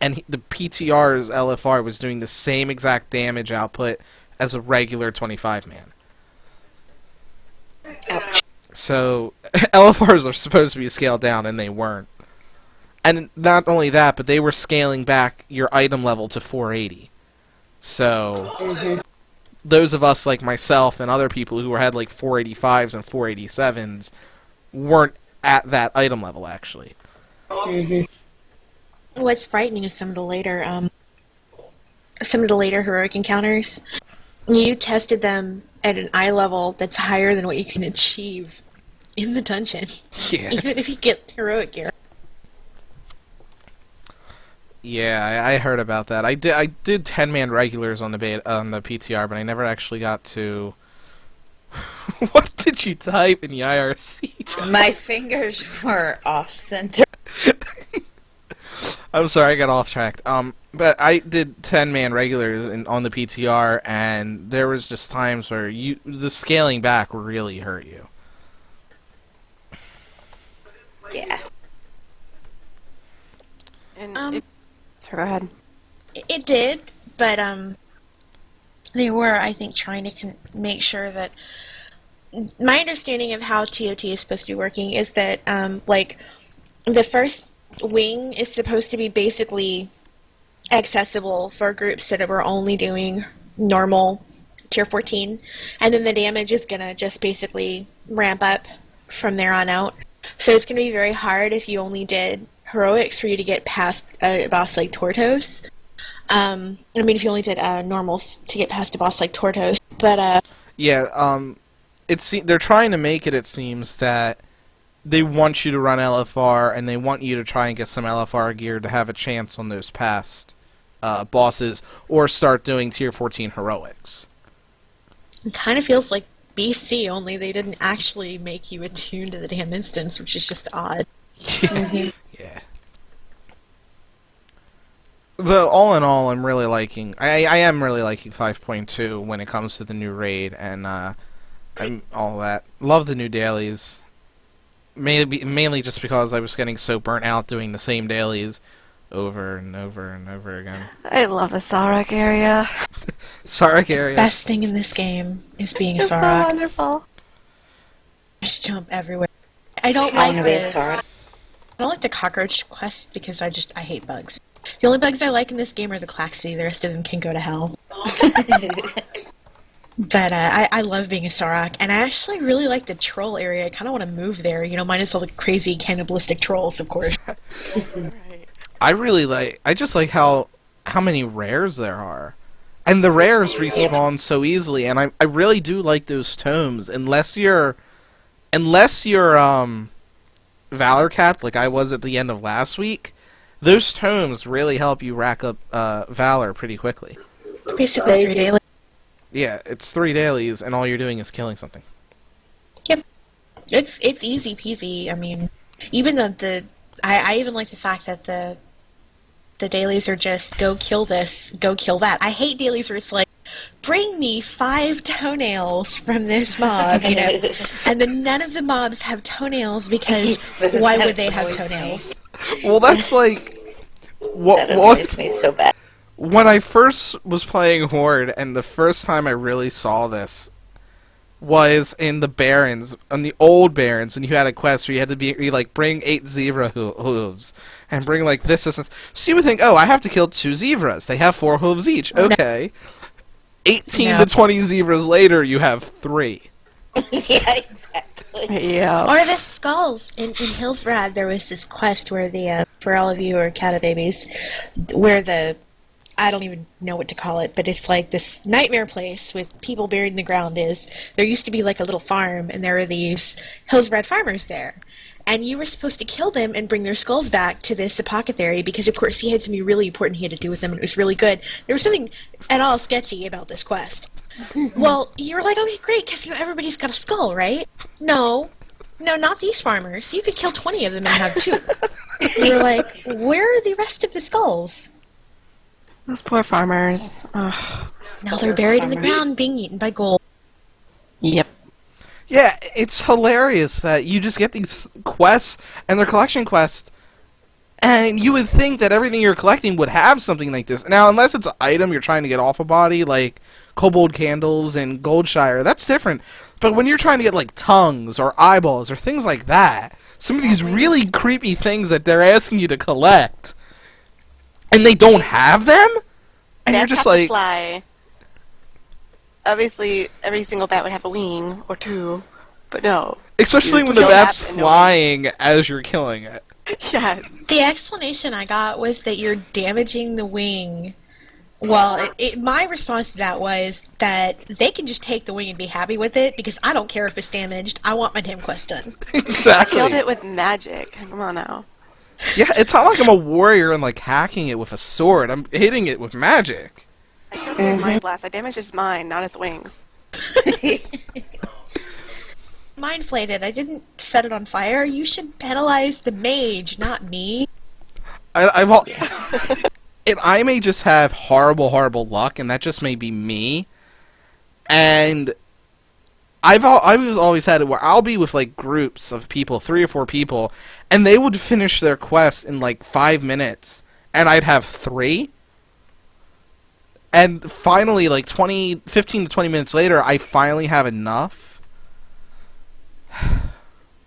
and the PTR's LFR was doing the same exact damage output as a regular 25-man. Ouch. So, LFRs are supposed to be scaled down, and they weren't. And not only that, but they were scaling back your item level to 480. So, those of us like myself and other people who had like 485s and 487s weren't at that item level, actually. What's frightening is some of the later heroic encounters. You tested them at an eye level that's higher than what you can achieve in the dungeon. Yeah. Even if you get heroic gear. Yeah, I heard about that. I did 10-man regulars on the PTR, but I never actually got to. What did you type in the IRC? My fingers were off center. I'm sorry, I got off track. But I did 10-man regulars on the PTR, and there was just times where the scaling back really hurt you. Yeah. And so go ahead. It did, but they were, I think, trying to make sure that. My understanding of how TOT is supposed to be working is that, like, the first wing is supposed to be basically accessible for groups that were only doing normal tier 14, and then the damage is going to just basically ramp up from there on out. So it's going to be very hard if you only did heroics for you to get past a boss like Tortos. If you only did normals to get past a boss like Tortos. But, they're trying to make it seems, that they want you to run LFR, and they want you to try and get some LFR gear to have a chance on those past bosses, or start doing tier 14 heroics. It kind of feels like BC, only they didn't actually make you attuned to the damn instance, which is just odd. Yeah. Though, all in all, I'm really liking... I am really liking 5.2 when it comes to the new raid, and I'm all that. Love the new dailies. Mainly just because I was getting so burnt out doing the same dailies over and over and over again. I love the Sarek area. Sarek area. Best thing in this game is being a It's so Sarek. wonderful. Just jump everywhere. I don't like the cockroach quest because I hate bugs. The only bugs I like in this game are the Klaxi. The rest of them can go to hell. But I love being a Sarek, and I actually really like the troll area. I kind of want to move there, minus all the crazy cannibalistic trolls, of course. I just like how many rares there are. And the rares respawn so easily, and I really do like those tomes, unless you're Valor capped like I was at the end of last week. Those tomes really help you rack up Valor pretty quickly. Basically 3 daily. Yeah, it's 3 dailies, and all you're doing is killing something. Yep. It's easy peasy. I mean, even though I even like the fact that the dailies are just go kill this, go kill that. I hate dailies where it's like, bring me 5 toenails from this mob, and then none of the mobs have toenails because why would they have toenails? Well, that's like That annoys me so bad. When I first was playing Horde, and the first time I really saw this was in the Barrens, on the old Barrens, when you had a quest where you had to bring 8 zebra hooves, and bring this. So you would think, oh, I have to kill 2 zebras. They have 4 hooves each. Okay. 18 to 20 zebras later, you have 3. Yeah, exactly. Yeah. Or the skulls. In Hillsrad, there was this quest where for all of you who are cat babies, where I don't even know what to call it, but it's like this nightmare place with people buried in the ground there used to be like a little farm, and there were these Hillsbred farmers there. And you were supposed to kill them and bring their skulls back to this apothecary because, of course, he had something really important he had to do with them, and it was really good. There was something at all sketchy about this quest. Well, you were like, okay, great, because everybody's got a skull, right? No, not these farmers. You could kill 20 of them and have 2. You're like, where are the rest of the skulls? Those poor farmers. Ugh. Now they're buried in the ground being eaten by gold. Yep. Yeah, it's hilarious that you just get these quests, and they're collection quests, and you would think that everything you're collecting would have something like this. Now, unless it's an item you're trying to get off a body, like kobold candles and Goldshire, that's different. But when you're trying to get, tongues or eyeballs or things like that, some of these really creepy things that they're asking you to collect, and they don't have them? And you're just like... Fly. obviously every single bat would have a wing or two, but no. Especially when the bat's flying as you're killing it. Yes. The explanation I got was that you're damaging the wing. Well, my response to that was that they can just take the wing and be happy with it, because I don't care if it's damaged. I want my damn quest done. Exactly. I killed it with magic. Come on now. Yeah, it's not like I'm a warrior and like hacking it with a sword. I'm hitting it with magic. I killed it with Mind Blast. I damaged its mind, not its wings. Mind flayed. I didn't set it on fire. You should penalize the mage, not me. And I may just have horrible luck, and that just may be me. And I've always had it where I'll be with like groups of people, 3 or 4 people, and they would finish their quest in like 5 minutes, and I'd have 3. And finally, like 15 to 20 minutes later, I finally have enough.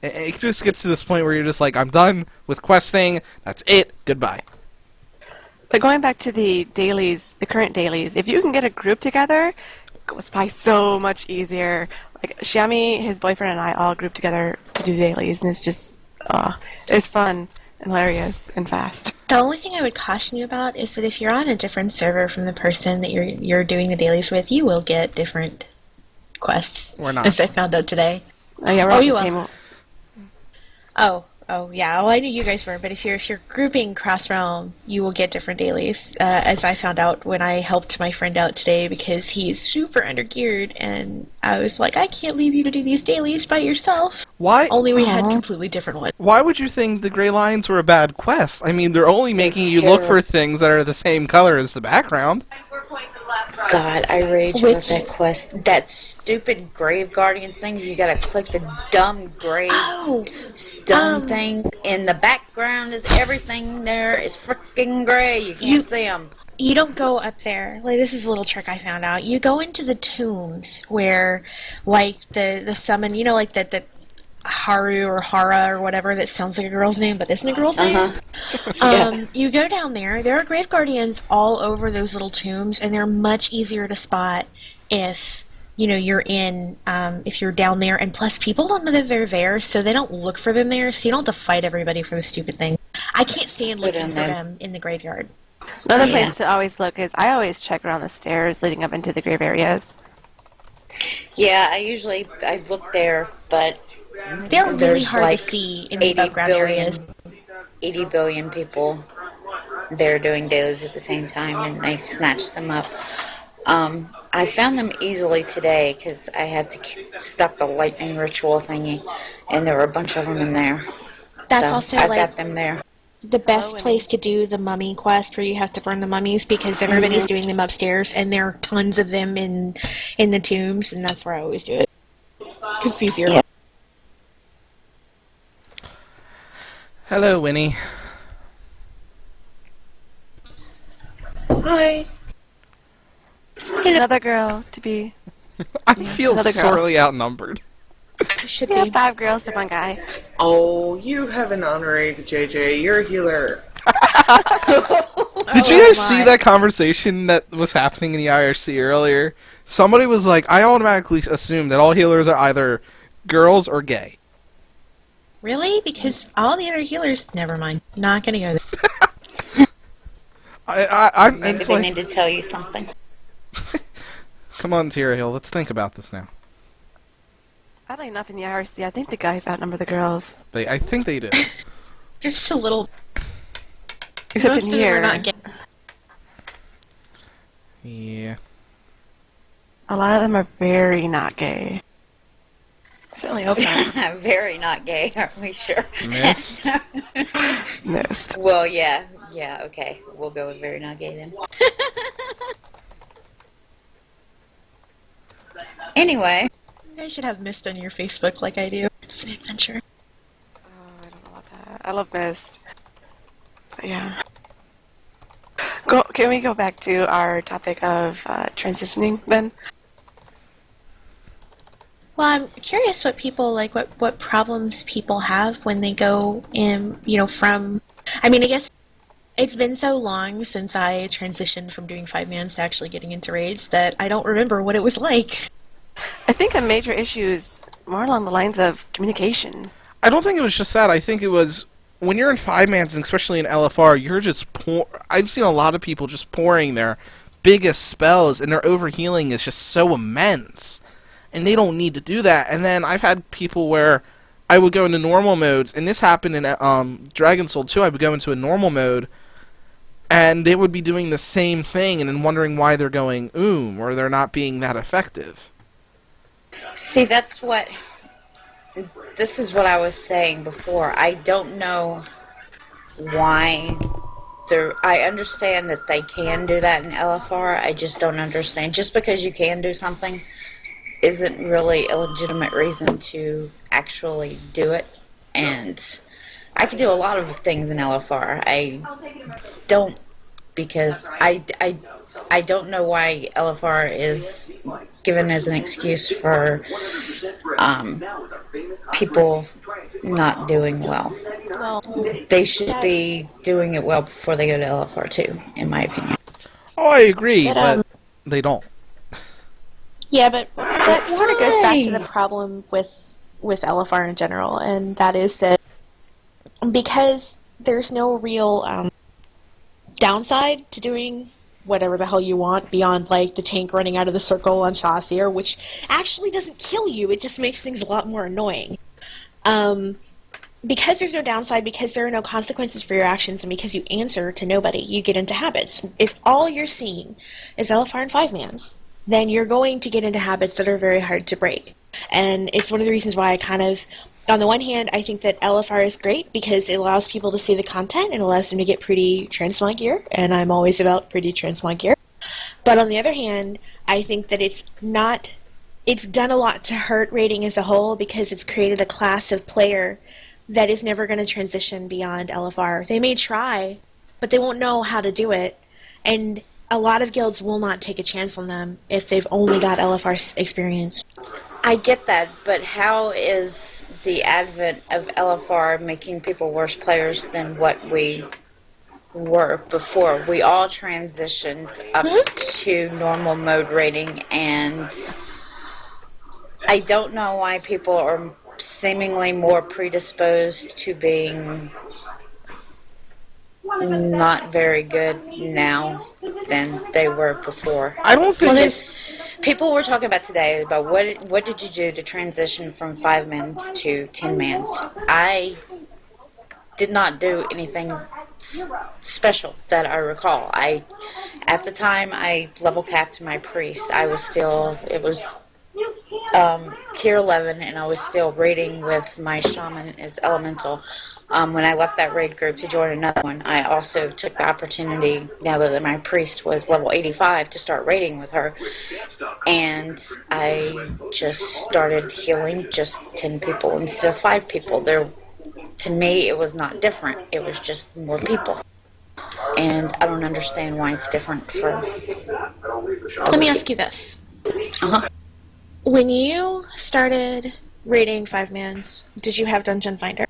It just gets to this point where you're just like, I'm done with questing. That's it. Goodbye. But going back to the dailies, the current dailies, if you can get a group together, it's probably so much easier. Like Shami, his boyfriend, and I all group together to do dailies, and it's just, it's fun and hilarious and fast. The only thing I would caution you about is that if you're on a different server from the person that you're doing the dailies with, you will get different quests. We're not. As I found out today. Oh yeah, we're all the same. Oh yeah. Well, I knew you guys were, but if you're grouping cross realm, you will get different dailies. As I found out when I helped my friend out today, because he's super undergeared, and I was like, I can't leave you to do these dailies by yourself. Why? Only we had completely different ones. Why would you think the Grey Lions were a bad quest? I mean, they're only making you look for things that are the same color as the background. God, I rage about that quest. That stupid Grave Guardian thing, you gotta click the dumb grave stone thing. In the background is everything there is freaking gray. You can't see them. You don't go up there. Like, this is a little trick I found out. You go into the tombs where, like, the summon, you know, like the Haru or Hara or whatever that sounds like a girl's name but isn't a girl's name. You go down there. There are grave guardians all over those little tombs, and they're much easier to spot if you're if you're down there. And plus, people don't know that they're there, so they don't look for them there. So you don't have to fight everybody for the stupid thing. I can't stand looking for them in the graveyard. Another place to always look is I always check around the stairs leading up into the grave areas. Yeah, I look there, but they're really hard to see in the background areas. 80 billion people there doing dailies at the same time, and I snatched them up. I found them easily today because I had to stuck the lightning ritual thingy, and there were a bunch of them in there. That's so also I've got them there. The best place to do the mummy quest, where you have to burn the mummies, because everybody's doing them upstairs, and there are tons of them in the tombs, and that's where I always do it because it's easier. Yeah. Hello, Winnie. Hi. Another girl to be. I feel sorely outnumbered. Should be 5 girls to 1 guy. Oh, you have an honorary JJ. You're a healer. Did you guys see that conversation that was happening in the IRC earlier? Somebody was like, I automatically assume that all healers are either girls or gay. Really? Because all the other healers... Never mind. Not gonna go there. Maybe they need to tell you something. Come on, Tira Hill. Let's think about this now. Oddly enough, in the IRC, I think the guys outnumber the girls. I think they do. Just a little. Except most in here. Of them are not gay. Yeah. A lot of them are very not gay. Certainly hope not. Very not gay, aren't we sure? Missed. Missed. Well, yeah, okay. We'll go with very not gay then. Anyway. You guys should have Mist on your Facebook like I do. It's an adventure. Oh, I don't know about that. I love Mist. But yeah. Can we go back to our topic of transitioning then? Well, I'm curious what people like, what problems people have when they go in, from. I mean, I guess It's been so long since I transitioned from doing 5-mans to actually getting into raids that I don't remember what it was like. I think a major issue is more along the lines of communication. I don't think it was just that. I think it was when you're in 5-mans, and especially in LFR, you're just I've seen a lot of people just pouring their biggest spells, and their overhealing is just so immense, and they don't need to do that. And then I've had people where I would go into normal modes, and this happened in Dragon Soul 2. I would go into a normal mode, and they would be doing the same thing, and then wondering why they're going or they're not being that effective. See, this is what I was saying before. I don't know why I understand that they can do that in LFR. I just don't understand. Just because you can do something isn't really a legitimate reason to actually do it. And I can do a lot of things in LFR. I don't, because I don't know why LFR is given as an excuse for people not doing well. Well, They should be doing it well before they go to LFR too, in my opinion. Oh, I agree, but they don't. Yeah, but that sort of goes back to the problem with LFR in general, and that is that because there's no real downside to doing whatever the hell you want beyond, like, the tank running out of the circle on Shothier, which actually doesn't kill you, it just makes things a lot more annoying. Because there's no downside, because there are no consequences for your actions, and because you answer to nobody, you get into habits. If all you're seeing is LFR and 5-mans, then you're going to get into habits that are very hard to break. And it's one of the reasons why I kind of, on the one hand, I think that LFR is great because it allows people to see the content and allows them to get pretty transmog gear, and I'm always about pretty transmog gear. But on the other hand, I think that it's done a lot to hurt raiding as a whole because it's created a class of player that is never going to transition beyond LFR. They may try, but they won't know how to do it, and a lot of guilds will not take a chance on them if they've only got LFR experience. I get that, but how is the advent of LFR making people worse players than what we were before? We all transitioned up to normal mode rating, and I don't know why people are seemingly more predisposed to being not very good now than they were before. I don't think people were talking about today about what did you do to transition from 5-mans to 10-mans. I did not do anything special that I recall. At the time I level capped my priest. It was tier 11, and I was still raiding with my shaman as elemental. When I left that raid group to join another one, I also took the opportunity, now that my priest was level 85, to start raiding with her. And I just started healing just 10 people instead of 5 people. To me, it was not different. It was just more people. And I don't understand why it's different for... Let me ask you this. When you started raiding 5-mans, did you have Dungeon Finder?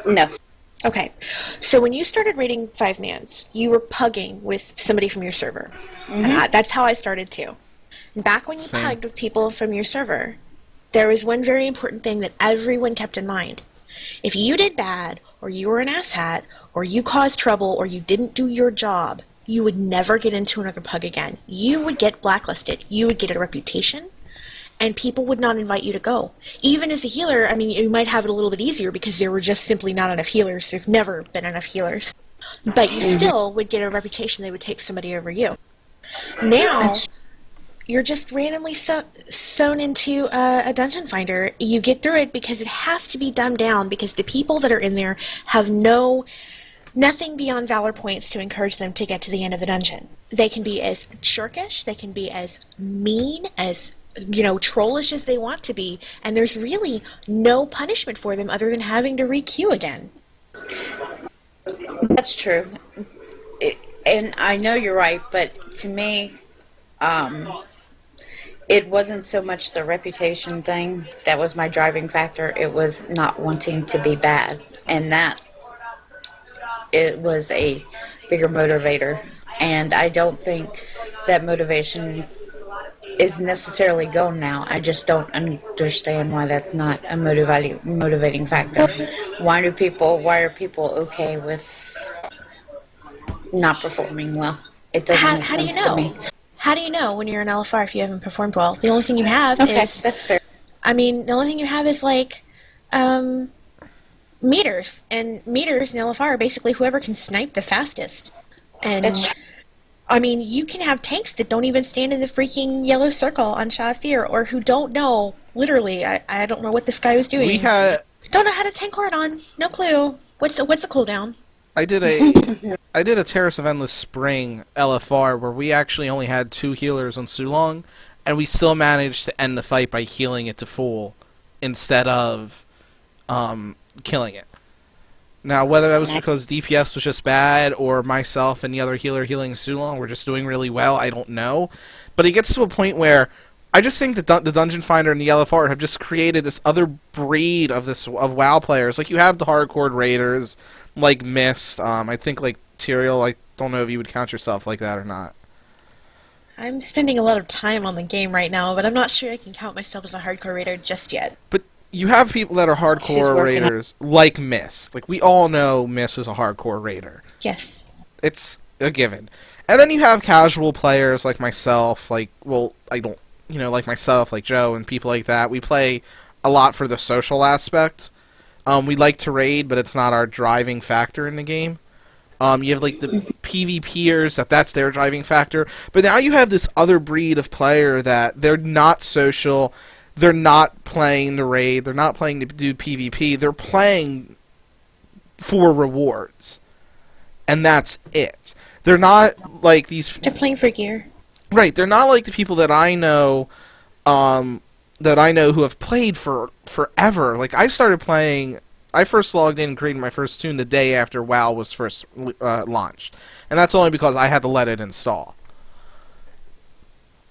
No. Okay. So when you started raiding 5-mans, you were pugging with somebody from your server. Mm-hmm. And that's how I started too. And back when you pugged with people from your server, there was one very important thing that everyone kept in mind. If you did bad, or you were an asshat, or you caused trouble, or you didn't do your job, you would never get into another pug again. You would get blacklisted. You would get a reputation, and people would not invite you to go. Even as a healer, I mean, you might have it a little bit easier because there were just simply not enough healers. There've never been enough healers. But you still would get a reputation. They would take somebody over you. Now, you're just randomly sewn into a dungeon finder. You get through it because it has to be dumbed down because the people that are in there have nothing beyond valor points to encourage them to get to the end of the dungeon. They can be as shirkish, they can be as mean, as trollish as they want to be, and there's really no punishment for them other than having to re-queue again. That's true. And I know you're right, but to me, it wasn't so much the reputation thing that was my driving factor. It was not wanting to be bad. And that it was a bigger motivator. And I don't think that motivation is necessarily gone now. I just don't understand why that's not a motivating factor. Why are people okay with not performing well? It doesn't make How do you sense to me. know? How do you know when you're an LFR if you haven't performed well? The only thing you have Okay, is, that's fair. I mean, the only thing you have is like meters, and meters in LFR are basically whoever can snipe the fastest. And That's true. I mean, you can have tanks that don't even stand in the freaking yellow circle on Shot of Fear, or who don't know. Literally, I don't know what this guy was doing. We had Don't know how to tank Hordon. No clue. What's the cooldown? I did a Terrace of Endless Spring LFR where we actually only had 2 healers on Sulong, and we still managed to end the fight by healing it to full instead of killing it. Now, whether that was because DPS was just bad or myself and the other healer healing Sulong were just doing really well, I don't know. But it gets to a point where I just think that the Dungeon Finder and the LFR have just created this other breed of WoW players. Like, you have the hardcore raiders, like Mist. I think like Tyrael. I don't know if you would count yourself like that or not. I'm spending a lot of time on the game right now, but I'm not sure I can count myself as a hardcore raider just yet. But you have people that are She's hardcore working raiders, like Mist. Like, we all know Mist is a hardcore raider. Yes. It's a given. And then you have casual players like myself, like, well, I don't, like myself, like Joe, and people like that. We play a lot for the social aspect. We like to raid, but it's not our driving factor in the game. You have like the PvPers, that's their driving factor. But now you have this other breed of player that they're not social, they're not playing to raid, they're not playing to do PvP, they're playing for rewards. And that's it. They're not like these... They're playing for gear. Right, they're not like the people that I know... who have played for forever. Like, I first logged in and created my first tune the day after WoW was first launched. And that's only because I had to let it install.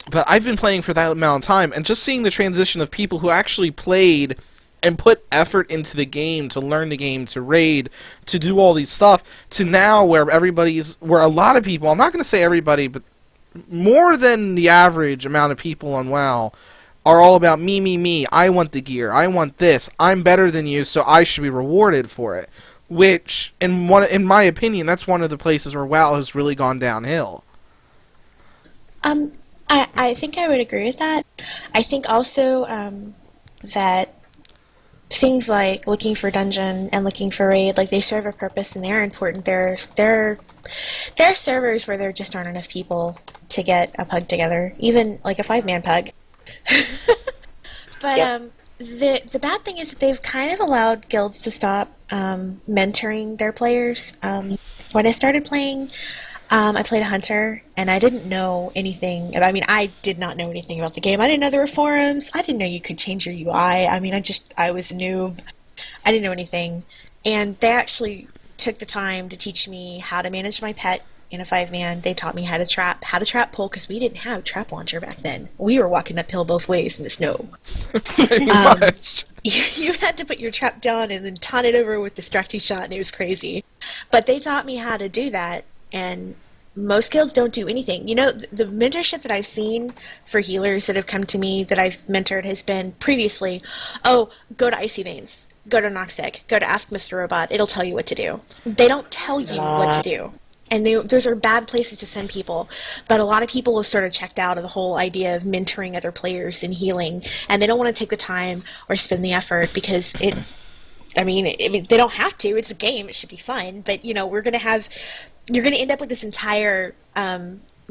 But I've been playing for that amount of time, and just seeing the transition of people who actually played and put effort into the game, to learn the game, to raid, to do all these stuff, to now where where a lot of people, I'm not going to say everybody, but more than the average amount of people on WoW are all about me, I want the gear, I want this, I'm better than you, so I should be rewarded for it. Which, in my opinion, that's one of the places where WoW has really gone downhill. I think I would agree with that. I think also that things like looking for dungeon and looking for raid, like, they serve a purpose and they're important. There are servers where there just aren't enough people to get a pug together, even like a 5-man pug. But yep. The bad thing is that they've kind of allowed guilds to stop mentoring their players. When I started playing, I played a hunter, and I didn't know anything. I did not know anything about the game. I didn't know there were forums. I didn't know you could change your UI. I was a noob. I didn't know anything. And they actually took the time to teach me how to manage my pet in a 5-man. They taught me how to trap pull, because we didn't have trap launcher back then. We were walking uphill both ways in the snow. Pretty much. You had to put your trap down and then taunt it over with distracting shot, and it was crazy. But they taught me how to do that, and most guilds don't do anything. The mentorship that I've seen for healers that have come to me that I've mentored has been previously, go to Icy Veins, go to Noxtec, go to Ask Mr. Robot, it'll tell you what to do. They don't tell you what to do. And those are bad places to send people. But a lot of people have sort of checked out of the whole idea of mentoring other players and healing, and they don't want to take the time or spend the effort because they don't have to. It's a game. It should be fun. But, you're going to end up with this entire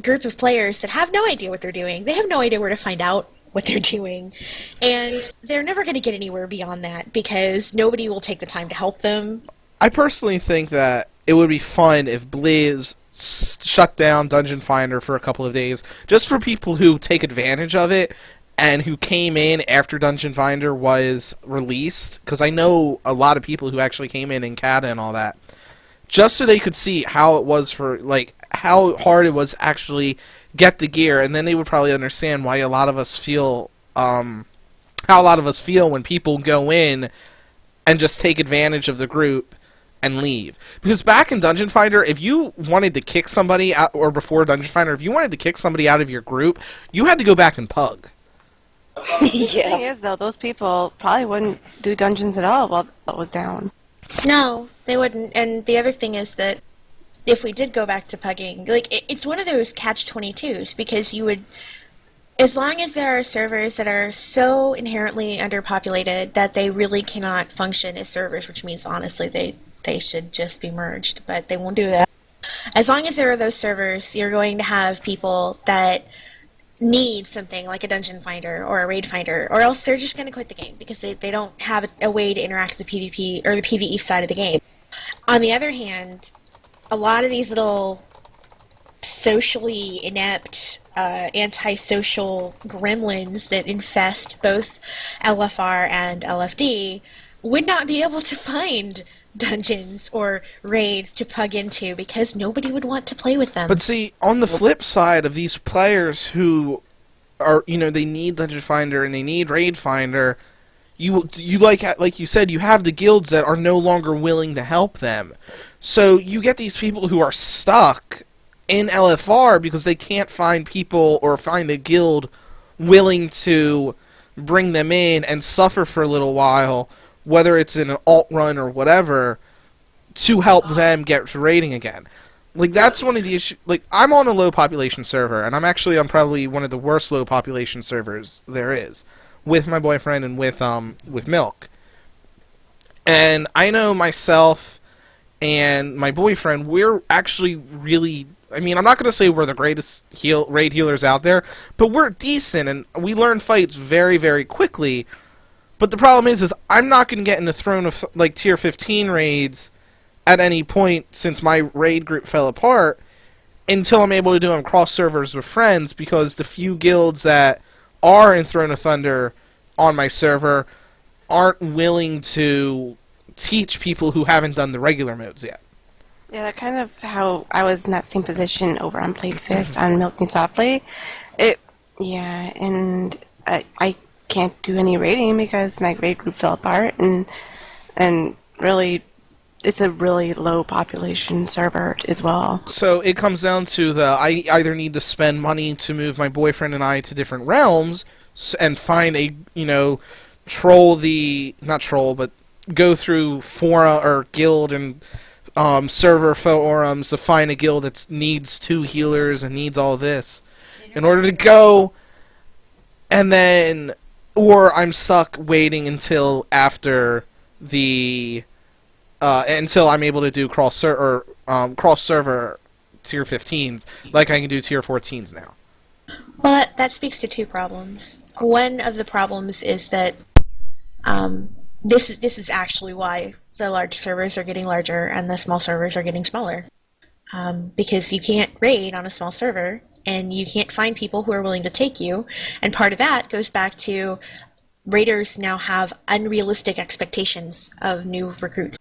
group of players that have no idea what they're doing. They have no idea where to find out what they're doing. And they're never going to get anywhere beyond that because nobody will take the time to help them. I personally think that it would be fun if Blizz shut down Dungeon Finder for a couple of days, just for people who take advantage of it and who came in after Dungeon Finder was released, because I know a lot of people who actually came in Cata and all that, just so they could see how it was how hard it was to actually get the gear, and then they would probably understand why a lot of us feel, how a lot of us feel when people go in and just take advantage of the group and leave. Because back in Dungeon Finder, if you wanted to kick somebody out, or before Dungeon Finder, if you wanted to kick somebody out of your group, you had to go back and pug. The thing is, though, those people probably wouldn't do dungeons at all while it was down. No, they wouldn't. And the other thing is that if we did go back to pugging, like, it's one of those catch-22s, because you would, as long as there are servers that are so inherently underpopulated that they really cannot function as servers, which means, honestly, they should just be merged, but they won't do that. As long as there are those servers, you're going to have people that need something like a dungeon finder or a raid finder, or else they're just going to quit the game because they don't have a way to interact with the PvP or the PvE side of the game. On the other hand, a lot of these little socially inept, antisocial gremlins that infest both LFR and LFD would not be able to find dungeons or raids to pug into because nobody would want to play with them. But see, on the flip side of these players who are, they need Dungeon Finder and they need Raid Finder, you like you said, you have the guilds that are no longer willing to help them. So you get these people who are stuck in LFR because they can't find people or find a guild willing to bring them in and suffer for a little while, whether it's in an alt run or whatever, to help them get to raiding again. Like, that's one of the issues. Like, I'm on a low population server, and I'm actually on probably one of the worst low population servers there is, with my boyfriend and with Milk. And I know myself and my boyfriend, we're actually really, I mean, I'm not going to say we're the greatest raid healers out there, but we're decent, and we learn fights very, very quickly. But the problem is I'm not going to get in the throne of, like, tier 15 raids at any point since my raid group fell apart until I'm able to do them cross servers with friends, because the few guilds that are in Throne of Thunder on my server aren't willing to teach people who haven't done the regular modes yet. Yeah, that's kind of how I was in that same position over on Played Fist on Milking Softly. Yeah, and I can't do any raiding because my raid group fell apart, and really, it's a really low population server as well. So it comes down to I either need to spend money to move my boyfriend and I to different realms and find a, go through fora or guild and server forums to find a guild that needs 2 healers and needs all this in order to go, and then, or I'm stuck waiting until after until I'm able to do cross server tier 15s, like I can do tier 14s now. Well, that speaks to 2 problems. One of the problems is that this is actually why the large servers are getting larger and the small servers are getting smaller. Because you can't raid on a small server, and you can't find people who are willing to take you, and part of that goes back to raiders now have unrealistic expectations of new recruits.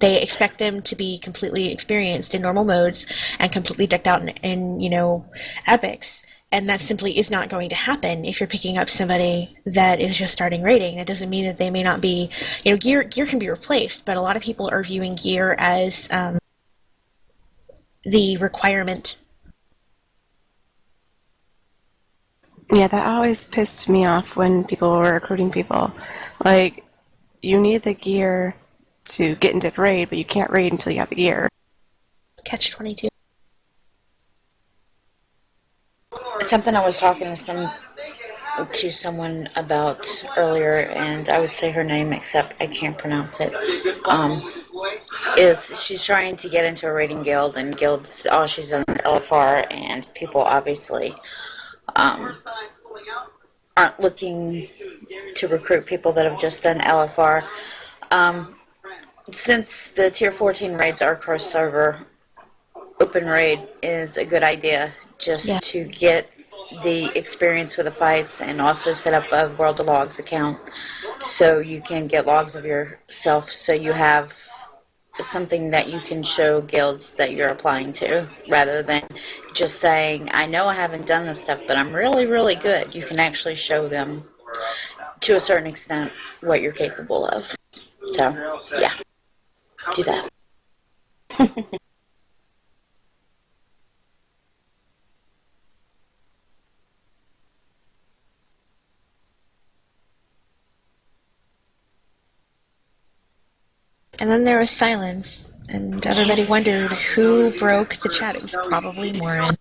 They expect them to be completely experienced in normal modes and completely decked out in epics. And that simply is not going to happen if you're picking up somebody that is just starting raiding. It doesn't mean that they may not be, gear can be replaced, but a lot of people are viewing gear as the requirement. Yeah, that always pissed me off when people were recruiting people. Like, you need the gear to get into raid, but you can't raid until you have the gear. Catch-22. Something I was talking to someone about earlier, and I would say her name except I can't pronounce it, is she's trying to get into a raiding guild, and guilds, all she's done is LFR, and people obviously aren't looking to recruit people that have just done LFR. Since the tier 14 raids are cross server, open raid is a good idea just to get the experience with the fights, and also set up a World of Logs account so you can get logs of yourself, so you have something that you can show guilds that you're applying to, rather than just saying, I know I haven't done this stuff, but I'm really, really good. You can actually show them, to a certain extent, what you're capable of. So, yeah. do that. And then there was silence, and everybody wondered who broke the chat. It was probably Morin.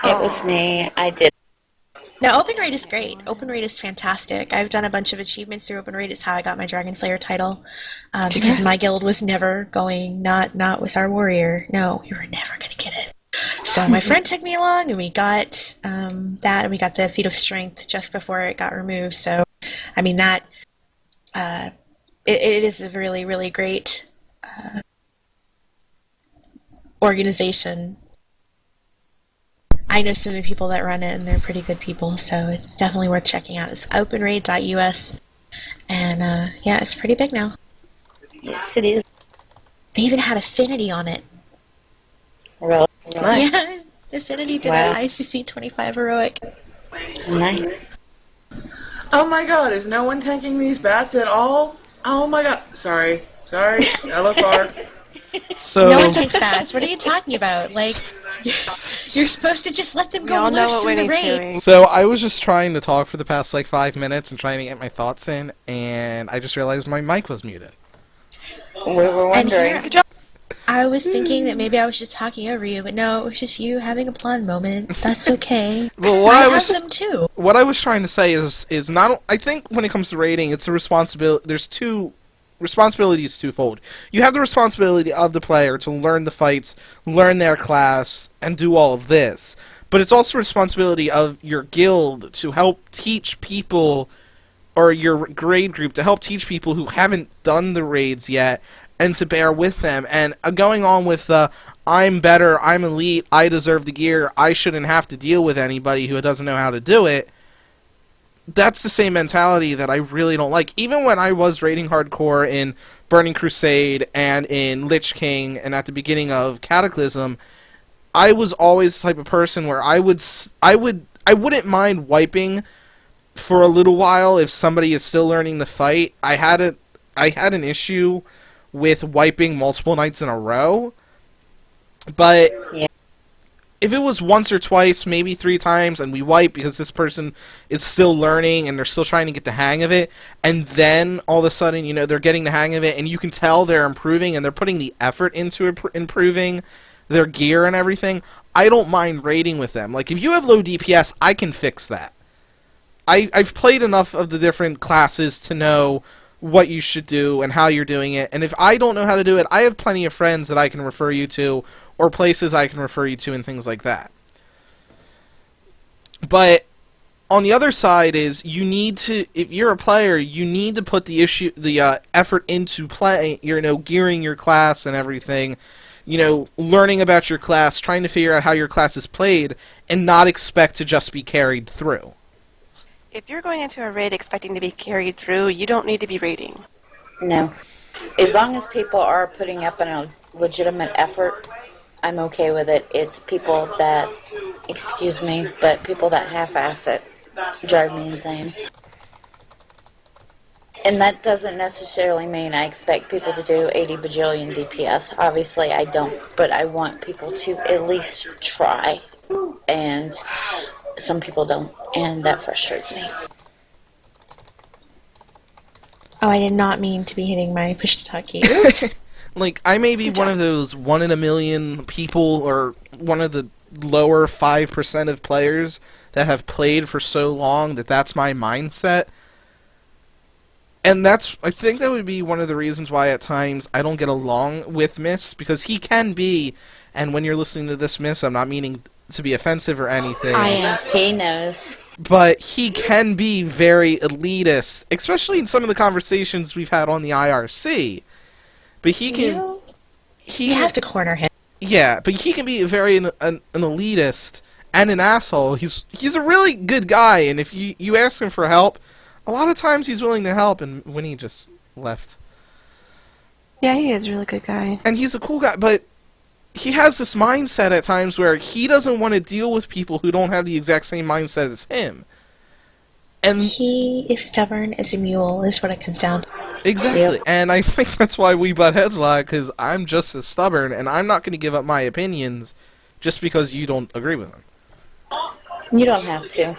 It was me. I did. No, Open Raid is great. Open Raid is fantastic. I've done a bunch of achievements through Open Raid. It's how I got my Dragon Slayer title. Because my guild was never going, not with our warrior. No, we were never going to get it. So my friend took me along, and we got that, and we got the Feat of Strength just before it got removed. So, I mean, that... It is a really, really great organization. I know so many people that run it, and they're pretty good people, so it's definitely worth checking out. It's openraid.us, and yeah, it's pretty big now. Yes, it is. They even had Affinity on it. Really? Nice. Yeah, Affinity did an ICC 25 heroic. Nice. Oh my god, is no one tanking these bats at all? Oh my god. Sorry. LFR. So No one takes bats. What are you talking about? Like, you're supposed to just let them go all know loose what in the Winnie's raid. doing. So I was just trying to talk for the past 5 minutes and trying to get my thoughts in, and I just realized my mic was muted. We were wondering. Good job. I was thinking that maybe I was just talking over you, but no, it was just you having a blonde moment. That's okay. Well, I have them too. What I was trying to say is not. I think when it comes to raiding, it's a responsibility. There's two responsibilities twofold. You have the responsibility of the player to learn the fights, learn their class, and do all of this. But it's also a responsibility of your guild to help teach people, or your grade group to help teach people who haven't done the raids yet, and to bear with them. And going on with the, I'm better, I'm elite, I deserve the gear, I shouldn't have to deal with anybody who doesn't know how to do it, that's the same mentality that I really don't like. Even when I was raiding hardcore in Burning Crusade and in Lich King and at the beginning of Cataclysm, I was always the type of person where I wouldn't mind wiping for a little while if somebody is still learning the fight. I had an issue with wiping multiple nights in a row, but if it was once or twice, maybe 3 times, and we wipe because this person is still learning and they're still trying to get the hang of it, and then all of a sudden, you know, they're getting the hang of it, and you can tell they're improving and they're putting the effort into improving their gear and everything, I don't mind raiding with them. Like, if you have low DPS, I can fix that. I've played enough of the different classes to know what you should do and how you're doing it, and if I don't know how to do it, I have plenty of friends that I can refer you to, or places I can refer you to, and things like that. But on the other side is, you need to, if you're a player, you need to put the effort into play, you know, gearing your class and everything, you know, learning about your class, trying to figure out how your class is played, and not expect to just be carried through. If you're going into a raid expecting to be carried through, you don't need to be raiding. No. As long as people are putting up a legitimate effort, I'm okay with it. It's people that, excuse me, but people that half-ass it drive me insane. And that doesn't necessarily mean I expect people to do 80 bajillion DPS. Obviously, I don't, but I want people to at least try. And some people don't, and that frustrates me. Oh, I did not mean to be hitting my push-to-talk key. Like, I may be one of those 1 in a million people, or one of the lower 5% of players that have played for so long that that's my mindset. And I think that would be one of the reasons why at times I don't get along with Miss, because he can be, and when you're listening to this, Miss, I'm not meaning to be offensive or anything. I am. He knows. But he can be very elitist, especially in some of the conversations we've had on the IRC. But he can... You have to corner him. Yeah, but he can be very an elitist and an asshole. He's a really good guy, and if you ask him for help, a lot of times he's willing to help, and Winnie just left. Yeah, he is a really good guy. And he's a cool guy, but he has this mindset at times where he doesn't want to deal with people who don't have the exact same mindset as him. And he is stubborn as a mule, is what it comes down to. Exactly, Yep. and I think that's why we butt heads a lot, because I'm just as stubborn, and I'm not going to give up my opinions just because you don't agree with them. You don't have to.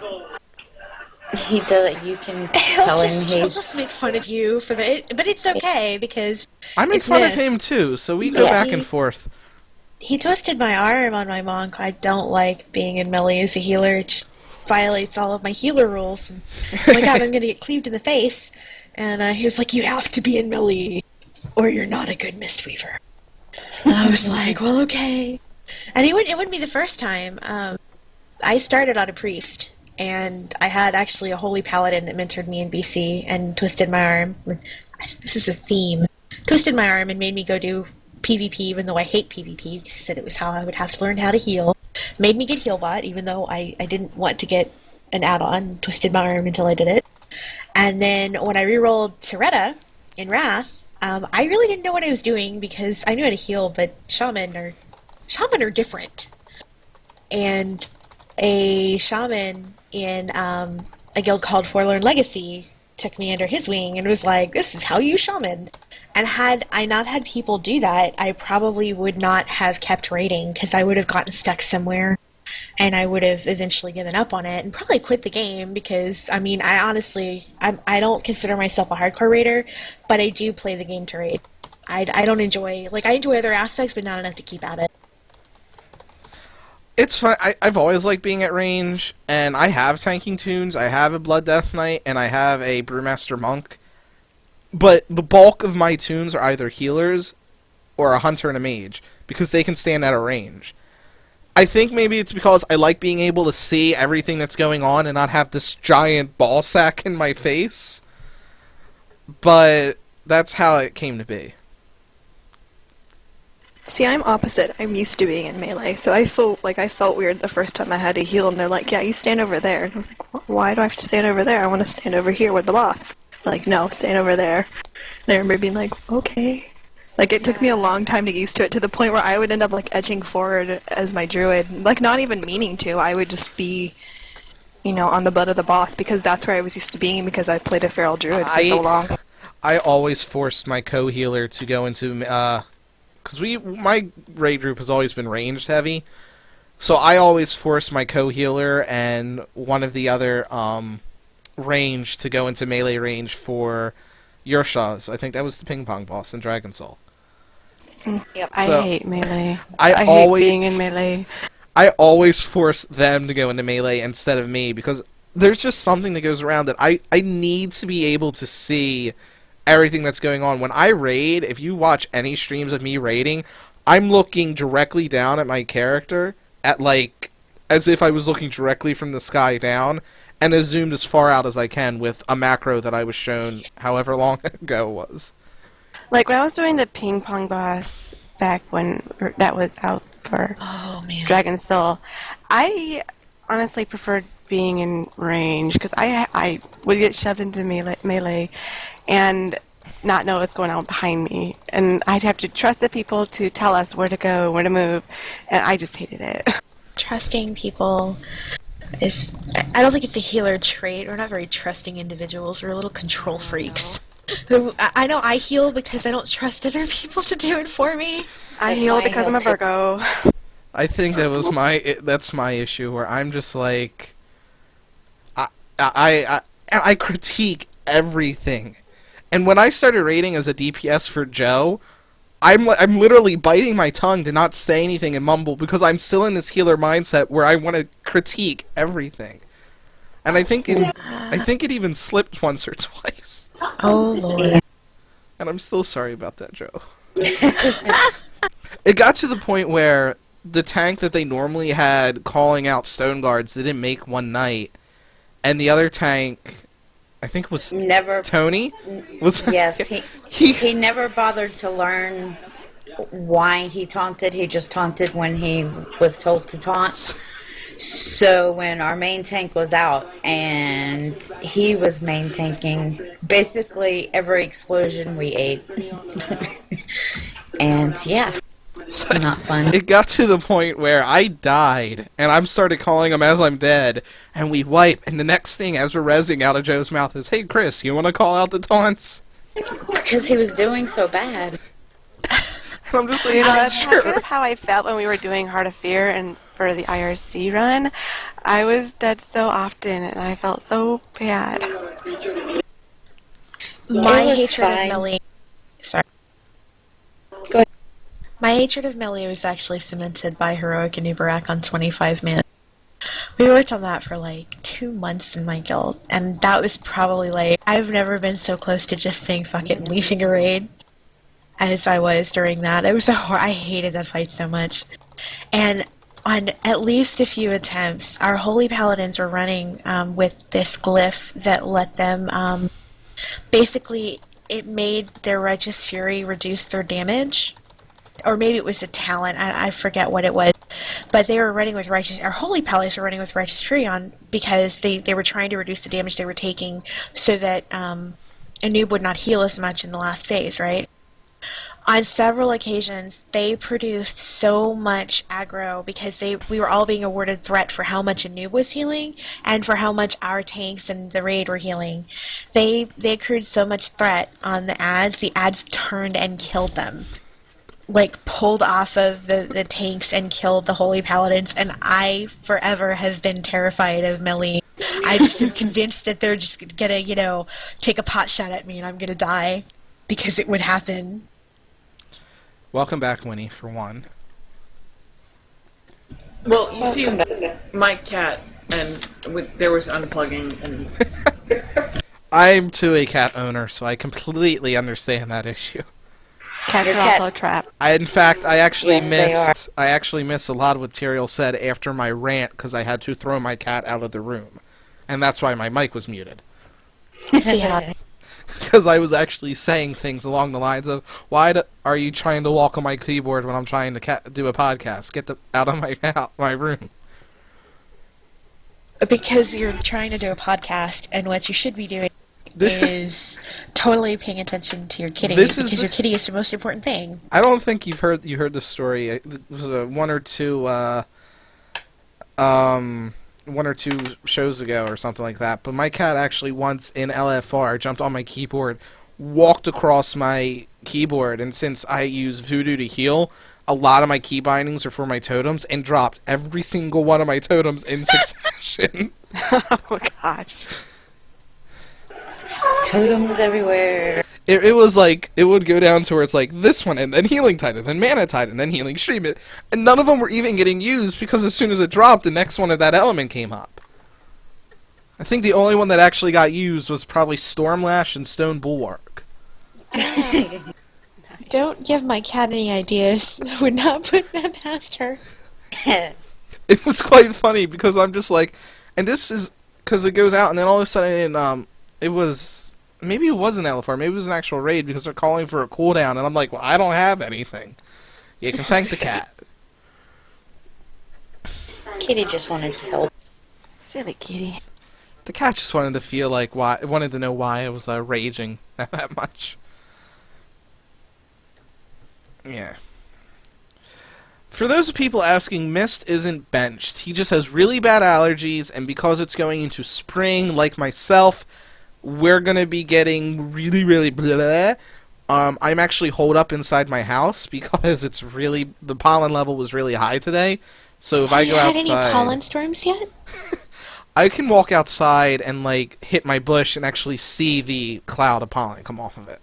He does. You can He'll tell him he'll just make fun of you for but it's okay because I make it's fun of missed. him too, so we go Yeah. back and forth. He twisted my arm on my monk. I don't like being in melee as a healer. It just violates all of my healer rules. And, oh my god, I'm gonna get cleaved in the face. And he was like, "You have to be in melee, or you're not a good Mistweaver." And I was like, "Well, okay." And it wouldn't be the first time. I started on a priest, and I had actually a holy paladin that mentored me in BC and twisted my arm. This is a theme. Twisted my arm and made me go do PvP, even though I hate PvP, because he said it was how I would have to learn how to heal. Made me get Healbot, even though I didn't want to get an add-on. Twisted my arm until I did it. And then when I rerolled Toretta in Wrath, I really didn't know what I was doing because I knew how to heal, but shaman are different. And a shaman in a guild called Forlorn Legacy took me under his wing and was like, "This is how you shaman." And had I not had people do that, I probably would not have kept raiding because I would have gotten stuck somewhere and I would have eventually given up on it and probably quit the game because, I mean, I honestly, I don't consider myself a hardcore raider, but I do play the game to raid. I don't enjoy, I enjoy other aspects, but not enough to keep at it. It's fun. I've always liked being at range, and I have tanking tunes. I have a Blood Death Knight, and I have a Brewmaster Monk. But the bulk of my tunes are either healers or a hunter and a mage, because they can stand out of range. I think maybe it's because I like being able to see everything that's going on and not have this giant ball sack in my face. But that's how it came to be. See, I'm opposite. I'm used to being in melee, so I felt weird the first time I had to heal, and they're like, "Yeah, you stand over there." And I was like, "Why do I have to stand over there? I want to stand over here with the boss." They're like, "No, stand over there." And I remember being like, "Okay." It took me a long time to get used to it, to the point where I would end up, edging forward as my druid. Not even meaning to. I would just be, on the butt of the boss, because that's where I was used to being, because I played a feral druid for so long. I always forced my co-healer to go into, because my raid group has always been ranged heavy, so I always forced my co-healer and one of the other range to go into melee range for Yershas. I think that was the ping pong boss in Dragon Soul. Yep. I So, hate melee. I hate always being in melee. I always force them to go into melee instead of me, because there's just something that goes around that I need to be able to see everything that's going on. When I raid, if you watch any streams of me raiding, I'm looking directly down at my character, as if I was looking directly from the sky down, and as zoomed as far out as I can with a macro that I was shown however long ago it was. When I was doing the ping pong boss back when that was out for Dragon Soul, I honestly preferred being in range because I would get shoved into melee and not know what's going on behind me, and I'd have to trust the people to tell us where to go, where to move, and I just hated it. Trusting people is, I don't think it's a healer trait. We're not very trusting individuals. We're little control freaks. I know I heal because I don't trust other people to do it for me. I heal because I'm a Virgo. I think that's my issue, where I'm just like, I critique everything. And when I started raiding as a DPS for Joe, I'm literally biting my tongue to not say anything and mumble, because I'm still in this healer mindset where I want to critique everything. And I think it even slipped once or twice. Oh, Lord. And I'm still sorry about that, Joe. It got to the point where the tank that they normally had calling out stone guards didn't make one night, and the other tank, I think it was Tony? Yes, he never bothered to learn why he taunted. He just taunted when he was told to taunt. So when our main tank was out and he was main tanking, basically every explosion we ate. And yeah, not fun. It got to the point where I died, and I'm started calling him as I'm dead, and we wipe, and the next thing as we're rezzing out of Joe's mouth is, "Hey Chris, you want to call out the taunts?" Because he was doing so bad. And I'm just like, You know, "Yeah, that's sure." kind of how I felt when we were doing Heart of Fear and for the IRC run. I was dead so often, and I felt so bad. My It was hatred fine. of Millie. Sorry. Go ahead. My hatred of Millie was actually cemented by Heroic and Uberak on 25 Man. We worked on that for like 2 months in my guild, and that was probably like, I've never been so close to just saying fuck it and leaving a raid as I was during that. It was I hated that fight so much. And on at least a few attempts, our holy paladins were running with this glyph that let them, basically, it made their Righteous Fury reduce their damage. Or maybe it was a talent, I forget what it was. But they were running with Righteous, our holy paladins were running with Righteous Fury on because they were trying to reduce the damage they were taking so that a noob would not heal as much in the last phase, right? On several occasions, they produced so much aggro because we were all being awarded threat for how much a noob was healing and for how much our tanks and the raid were healing. They accrued so much threat on the ads turned and killed them. Like, pulled off of the tanks and killed the holy paladins, and I forever have been terrified of melee. I just am convinced that they're just gonna, take a pot shot at me and I'm gonna die because it would happen. Welcome back, Winnie, for one. Well, you see, my cat, and there was unplugging, and I'm too a cat owner, so I completely understand that issue. Cats Your are cat- also a trap. In fact, I actually Yes, they missed. I actually missed a lot of what Tyrael said after my rant because I had to throw my cat out of the room, and that's why my mic was muted. See how Because I was actually saying things along the lines of, "Why are you trying to walk on my keyboard when I'm trying to do a podcast? Get out of my room." Because you're trying to do a podcast, and what you should be doing is totally paying attention to your kitty, because your kitty is the most important thing. I don't think you heard the story. It was one or two shows ago or something like that. But my cat actually once in LFR jumped on my keyboard, walked across my keyboard, and since I use Voodoo to heal, a lot of my key bindings are for my totems, and dropped every single one of my totems in succession. Oh gosh. Totems everywhere. It was like, it would go down to where it's like this one, and then Healing Tide, and then Mana Tide, and then Healing Stream. And none of them were even getting used because as soon as it dropped, the next one of that element came up. I think the only one that actually got used was probably Stormlash and Stone Bulwark. Don't give my cat any ideas. I would not put that past her. It was quite funny because I'm just like, and this is because it goes out, and then all of a sudden, it was, maybe it wasn't LFR, maybe it was an actual raid because they're calling for a cooldown, and I'm like, well, I don't have anything. You can thank the cat. Kitty just wanted to help. Silly kitty. The cat just wanted to feel like wanted to know why I was raging that much. Yeah. For those people asking, Mist isn't benched. He just has really bad allergies, and because it's going into spring, like myself, we're gonna be getting really, really blah. I'm actually holed up inside my house because it's really, the pollen level was really high today. So if I go outside, have you had any pollen storms yet? I can walk outside and like hit my bush and actually see the cloud of pollen come off of it.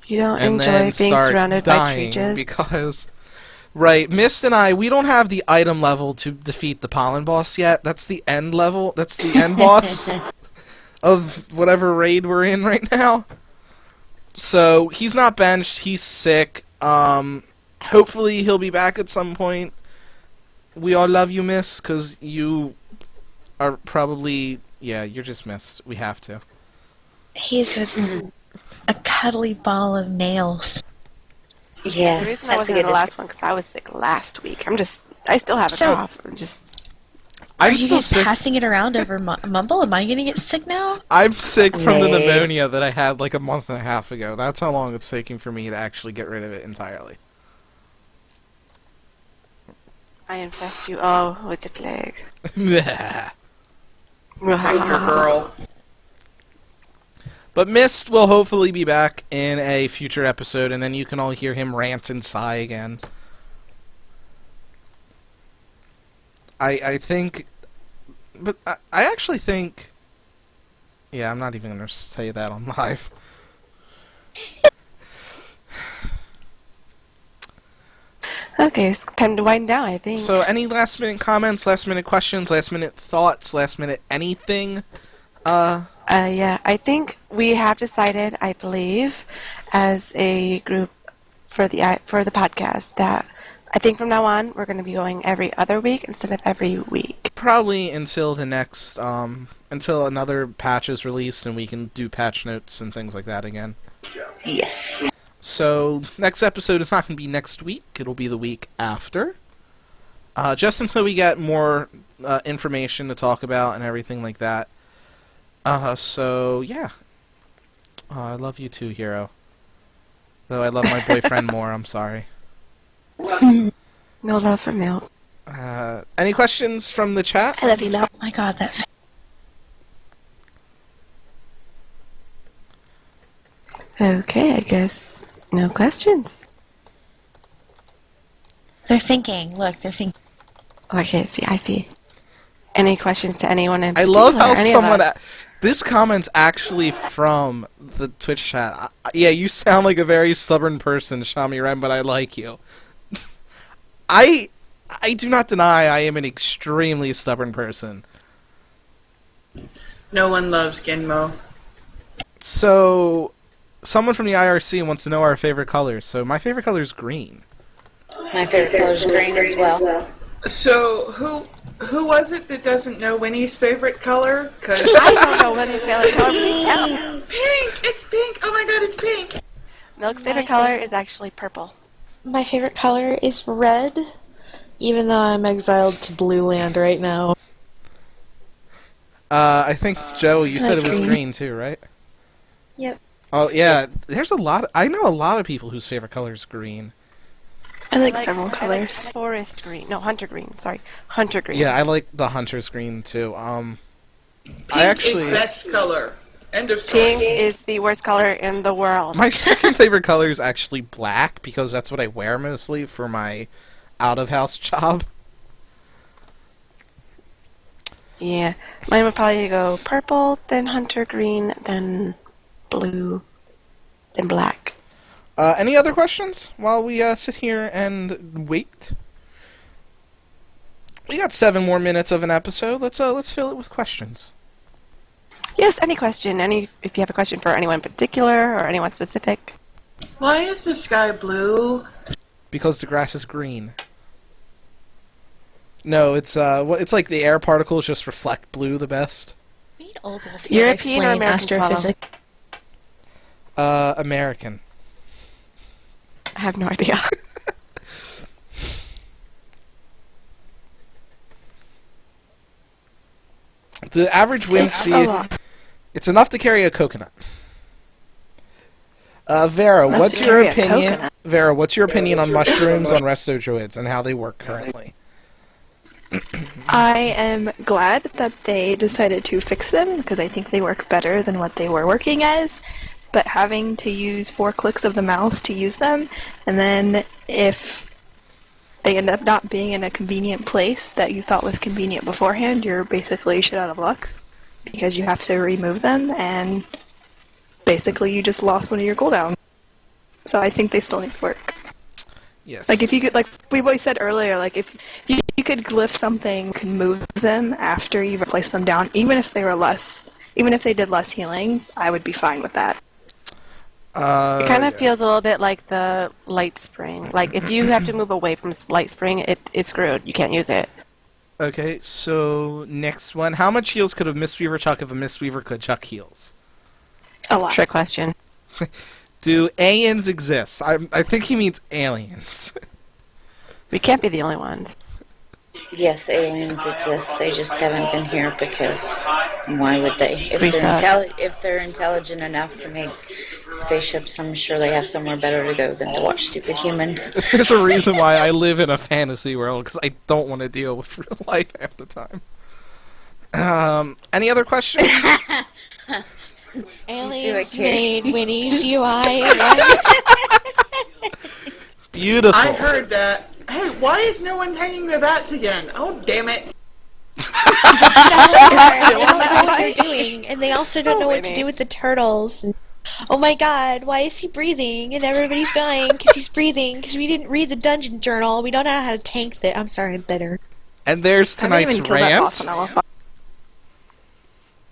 You don't And enjoy then being start surrounded by dying trees. because, right, Mist and we don't have the item level to defeat the pollen boss yet. That's the end level. That's the end boss of whatever raid we're in right now. So he's not benched. He's sick. Hopefully he'll be back at some point. We all love you, Miss, because you are probably, yeah, you're just missed. We have to. He's a cuddly ball of nails. Yeah, The reason I that's a wasn't in good the last one because I was sick last week. I still have a cough. I'm Are you still guys sick. passing it around over Mumble? Am I gonna get sick now? I'm sick from the Nay. pneumonia that I had like a month and a half ago. That's how long it's taking for me to actually get rid of it entirely. I infest you all with the plague. Thank your girl. But Mist will hopefully be back in a future episode, and then you can all hear him rant and sigh again. I think... But I actually think... Yeah, I'm not even going to say that on live. Okay, it's time to wind down, I think. So, any last-minute comments, last-minute questions, last-minute thoughts, last-minute anything? Yeah, I think we have decided, I believe, as a group for the podcast that I think from now on we're going to be going every other week instead of every week. Probably until the next, until another patch is released and we can do patch notes and things like that again. Yes. So, next episode is not going to be next week. It'll be the week after. Just until we get more information to talk about and everything like that. So, yeah. I love you too, Hero. Though I love my boyfriend more, I'm sorry. No love for milk. Any questions from the chat? I love you, Mel. Oh my god, that... Okay, I guess no questions. They're thinking. Look, they're thinking. Okay, I see. Any questions to anyone in I particular? love how Any of someone... us? This comment's actually from the Twitch chat. Yeah, you sound like a very stubborn person, Shami Ren, but I like you. I do not deny I am an extremely stubborn person. No one loves Genmo. So, someone from the IRC wants to know our favorite colors. So, my favorite color is green. My favorite color is green as well. So, who was it that doesn't know Winnie's favorite color? 'Cause I don't know what his favorite color. Please tell. pink! It's pink! Oh my god, it's pink! Milk's favorite color is actually purple. My favorite color is red, even though I'm exiled to Blue Land right now. I think, Joe, you said it was green. green too, right? Yep. Oh, yeah. There's a lot... I know a lot of people whose favorite color is green. I like several I like colors. forest green. No, hunter green. Sorry, hunter green. Yeah, I like the hunter's green too. Pink I actually... is best color. End of story. Pink is the worst color in the world. My second favorite color is actually black, because that's what I wear mostly for my out-of-house job. Yeah, mine would probably go purple, then hunter green, then blue, then black. Any other questions while we sit here and wait? We got 7 more minutes of an episode. Let's fill it with questions. Yes, any question. If you have a question for anyone in particular or anyone specific. Why is the sky blue? Because the grass is green. No, it's like the air particles just reflect blue the best. We need Old Wolf here to European or explain American swallow? astrophysics. American. I have no idea. The average wind It's a speed... lot. It's enough to carry a coconut. Vera, Enough what's to your carry a opinion? coconut. Vera, what's your opinion on mushrooms on resto-droids and how they work currently? I am glad that they decided to fix them because I think they work better than what they were working as. But having to use 4 clicks of the mouse to use them, and then if they end up not being in a convenient place that you thought was convenient beforehand, you're basically shit out of luck because you have to remove them, and basically you just lost one of your cooldowns. So I think they still need to work. Yes. Like if you could, like we always said earlier, like if you could glyph something, you can move them after you replace them down, even if they did less healing, I would be fine with that. It kind of feels a little bit like the light spring. Like if you have to move away from light spring, it's screwed. You can't use it. Okay, so next one. How much heals could a Mistweaver chuck if a Mistweaver could chuck heals? A lot. Trick question. Do aliens exist? I think he means aliens. We can't be the only ones. Yes, aliens exist. They just haven't been here because why would they? We suck. If they're intelligent enough to make spaceships, I'm sure they have somewhere better to go than to watch stupid humans. There's a reason why I live in a fantasy world, because I don't want to deal with real life half the time. Any other questions? Aliens Carrie? made Winnie's UI. What? Beautiful. I heard that. Hey, why is no one taking the bats again? Oh, damn it. They don't know what they're doing, and they also don't know what to do with the turtles. And, oh my god, why is he breathing? And everybody's dying because he's breathing, because we didn't read the dungeon journal. We don't know how to tank that. I'm sorry, I'm bitter. And there's tonight's rant.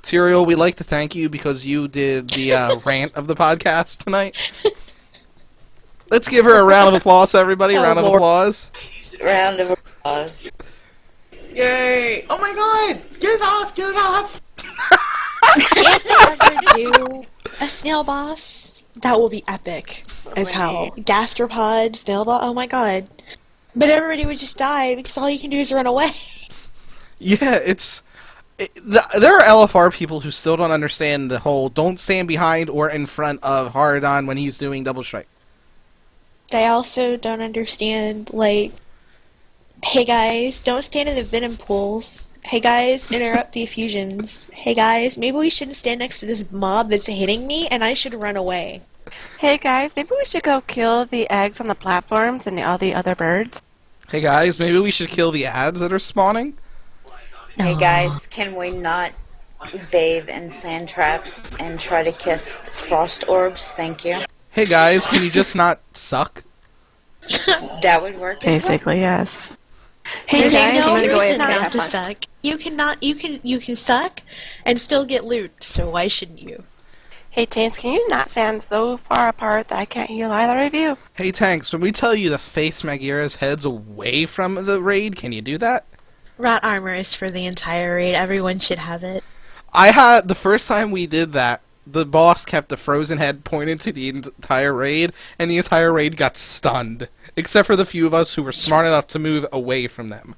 Tyrael, we'd like to thank you because you did the rant of the podcast tonight. Let's give her a round of applause, everybody. Round of applause. Round of applause. Yay! Oh my god! Get it off! Get it off! If they ever do a snail boss, that will be epic as hell. Gastropod, snail boss, oh my god. But everybody would just die because all you can do is run away. Yeah, there are LFR people who still don't understand the whole don't stand behind or in front of Haradon when he's doing double strike. They also don't understand, like, hey guys, don't stand in the venom pools. Hey guys, interrupt the effusions. Hey guys, maybe we shouldn't stand next to this mob that's hitting me and I should run away. Hey guys, maybe we should go kill the eggs on the platforms and all the other birds. Hey guys, maybe we should kill the ads that are spawning? Hey guys, can we not bathe in sand traps and try to kiss frost orbs? Thank you. Hey guys, can you just not suck? That would work. Basically, yes. Hey guys, no I'm gonna go reason ahead and not to have fun. suck. You can suck and still get loot, so why shouldn't you? Hey Tanks, can you not stand so far apart that I can't heal either of you? Hey Tanks, when we tell you to face Magira's heads away from the raid, can you do that? Rot armor is for the entire raid. Everyone should have it. I had, the first time we did that, the boss kept the frozen head pointed to the entire raid, and the entire raid got stunned. Except for the few of us who were smart enough to move away from them.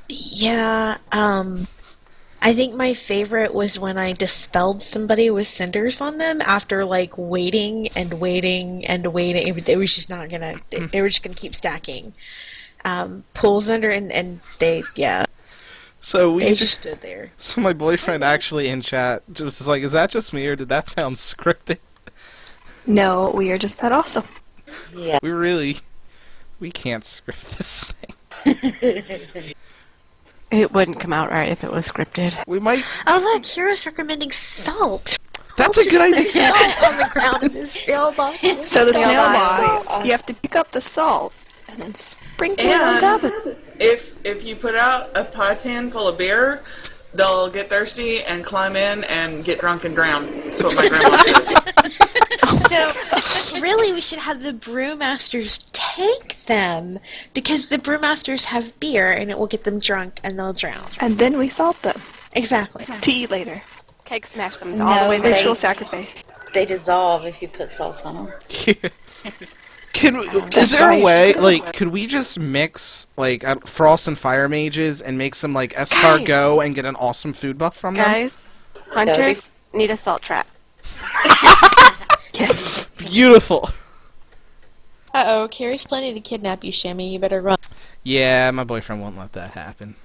Yeah, I think my favorite was when I dispelled somebody with cinders on them after, like, waiting and waiting and waiting. It was just not gonna, they were just gonna keep stacking. Pulls under and they, yeah. So They just stood there. So my boyfriend actually in chat was like, is that just me or did that sound scripted? No, we are just that awesome. Yeah. We can't script this thing. It wouldn't come out right if it was scripted. We might. Oh look, Hero's recommending salt. That's a good idea. Salt on the ground in this snail boss. So the snail boss. boss, you have to pick up the salt and then sprinkle it on And top of it. if you put out a pie tin full of beer, they'll get thirsty and climb in and get drunk and drown. That's what my grandma says. So, really, we should have the brewmasters tank them, because the brewmasters have beer, and it will get them drunk, and they'll drown. And then we salt them Exactly. to eat later. Cake smash them No, all the way there. Ritual sacrifice. They dissolve if you put salt on them. Is there a way, like, could we just mix, like, Frost and Fire Mages and make some, like, escargot and get an awesome food buff from them? Guys, hunters need a salt trap. Yes. Beautiful. Uh-oh, Carrie's planning to kidnap you, Shammy. You better run. Yeah, my boyfriend won't let that happen.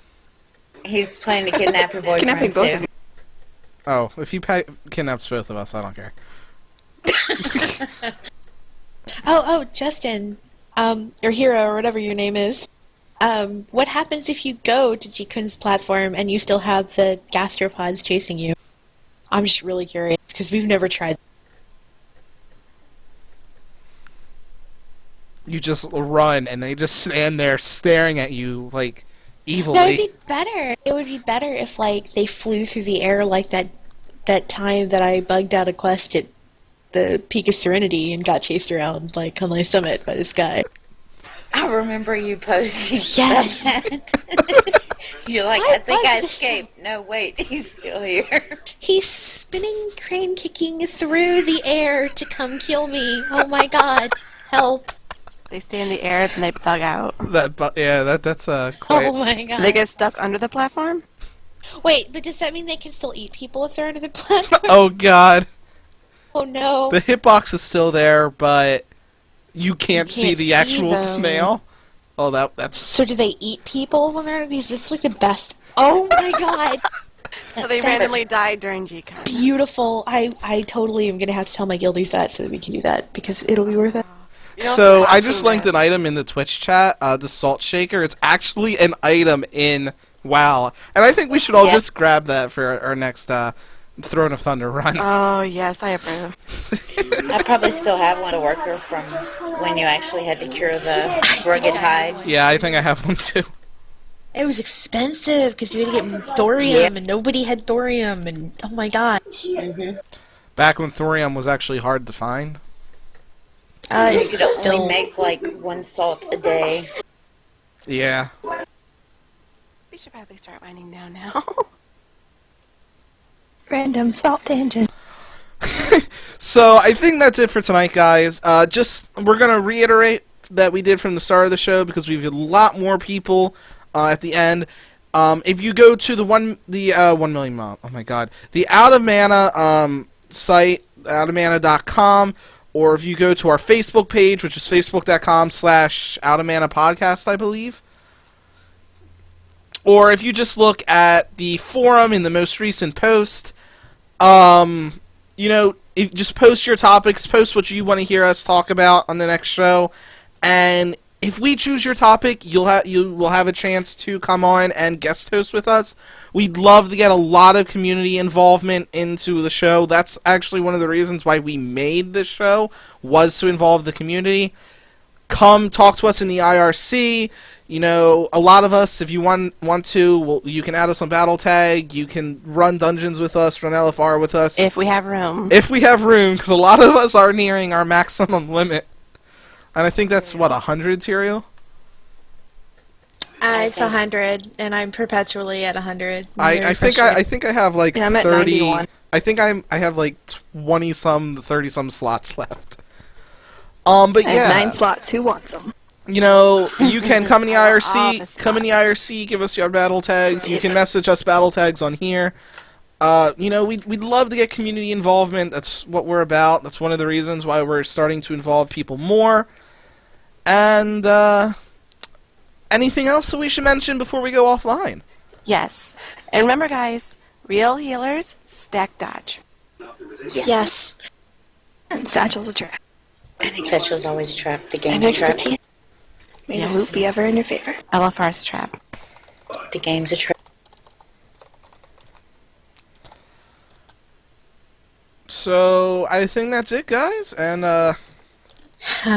He's planning to kidnap your boyfriend Kidnapping both of too. you. Oh, if he kidnaps both of us, I don't care. Oh, Justin, or Hero, or whatever your name is. What happens if you go to Jikun's platform and you still have the gastropods chasing you? I'm just really curious, because we've never tried. You just run, and they just stand there staring at you, like, evilly. No, it'd be better. It would be better if, like, they flew through the air like that time that I bugged out a quest at the Peak of Serenity and got chased around, like, on my summit by this guy. I remember you posting Yes. that. You're like, I think I bugged this. escaped. No, wait, he's still here. He's spinning, crane kicking through the air to come kill me. Oh my god. Help. They stay in the air, then they bug out. That's quite... Oh my god. They get stuck under the platform? Wait, but does that mean they can still eat people if they're under the platform? Oh, God. Oh no. The hitbox is still there, but you can't see the see actual them. snail. Oh, that's... So do they eat people when they're... Because it's like the best... Oh my god. So they randomly died during G-Con. Beautiful. I totally am going to have to tell my guildies that so that we can do that because it'll be worth it. You know So what's I just awesome linked is- an item in the Twitch chat, the Salt Shaker. It's actually an item in WoW. And I think we should all just grab that for our next Throne of Thunder run. Oh, yes, I approve. I probably still have one to worker from when you actually had to cure the rugged hide. Yeah, I think I have one too. It was expensive because you had to get thorium and nobody had thorium and oh my god. Back when thorium was actually hard to find. You could only make like 1 salt a day. Yeah. We should probably start winding down now. Random salt tangent. So I think that's it for tonight, guys. We're gonna reiterate that we did from the start of the show because we've had a lot more people at the end. If you go to the 1 million mile, oh my god, the Out of Mana site, outofmana.com, or if you go to our Facebook page, which is facebook.com/outofmanapodcast, I believe. Or if you just look at the forum in the most recent post, just post your topics, post what you want to hear us talk about on the next show, and if we choose your topic, you will have a chance to come on and guest host with us. We'd love to get a lot of community involvement into the show. That's actually one of the reasons why we made this show, was to involve the community. Come talk to us in the IRC. You know, a lot of us, if you want to, you can add us on BattleTag. You can run dungeons with us, run LFR with us. If we have room. If we have room, because a lot of us are nearing our maximum limit. And I think that's, 100, Tyrael? It's 100, and I'm perpetually at 100. I think I have like Yeah, I'm at 30. 91. I think I have like 30-some slots left. But I yeah, have 9 slots. Who wants them? you know, you can come in the All the IRC. Come in the IRC. Give us your battle tags. You can message us battle tags on here. We'd love to get community involvement. That's what we're about. That's one of the reasons why we're starting to involve people more. And anything else that we should mention before we go offline? Yes. And remember, guys, real healers stack dodge. Yes. And Satchel's a trap. Satchel's always a trap. The And game's a trap. expertise. May Yes. the loot be ever in your favor. LFR's a trap. The game's a trap. So I think that's it, guys. And Have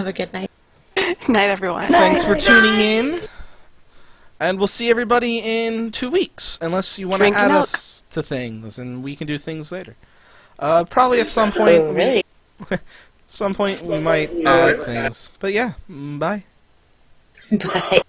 a good night. Night, everyone. thanks for tuning in. And we'll see everybody in 2 weeks, unless you want to Drink add milk. us to things, and we can do things later. Probably at some point. Really? Some point we might add things. But yeah, bye. Bye.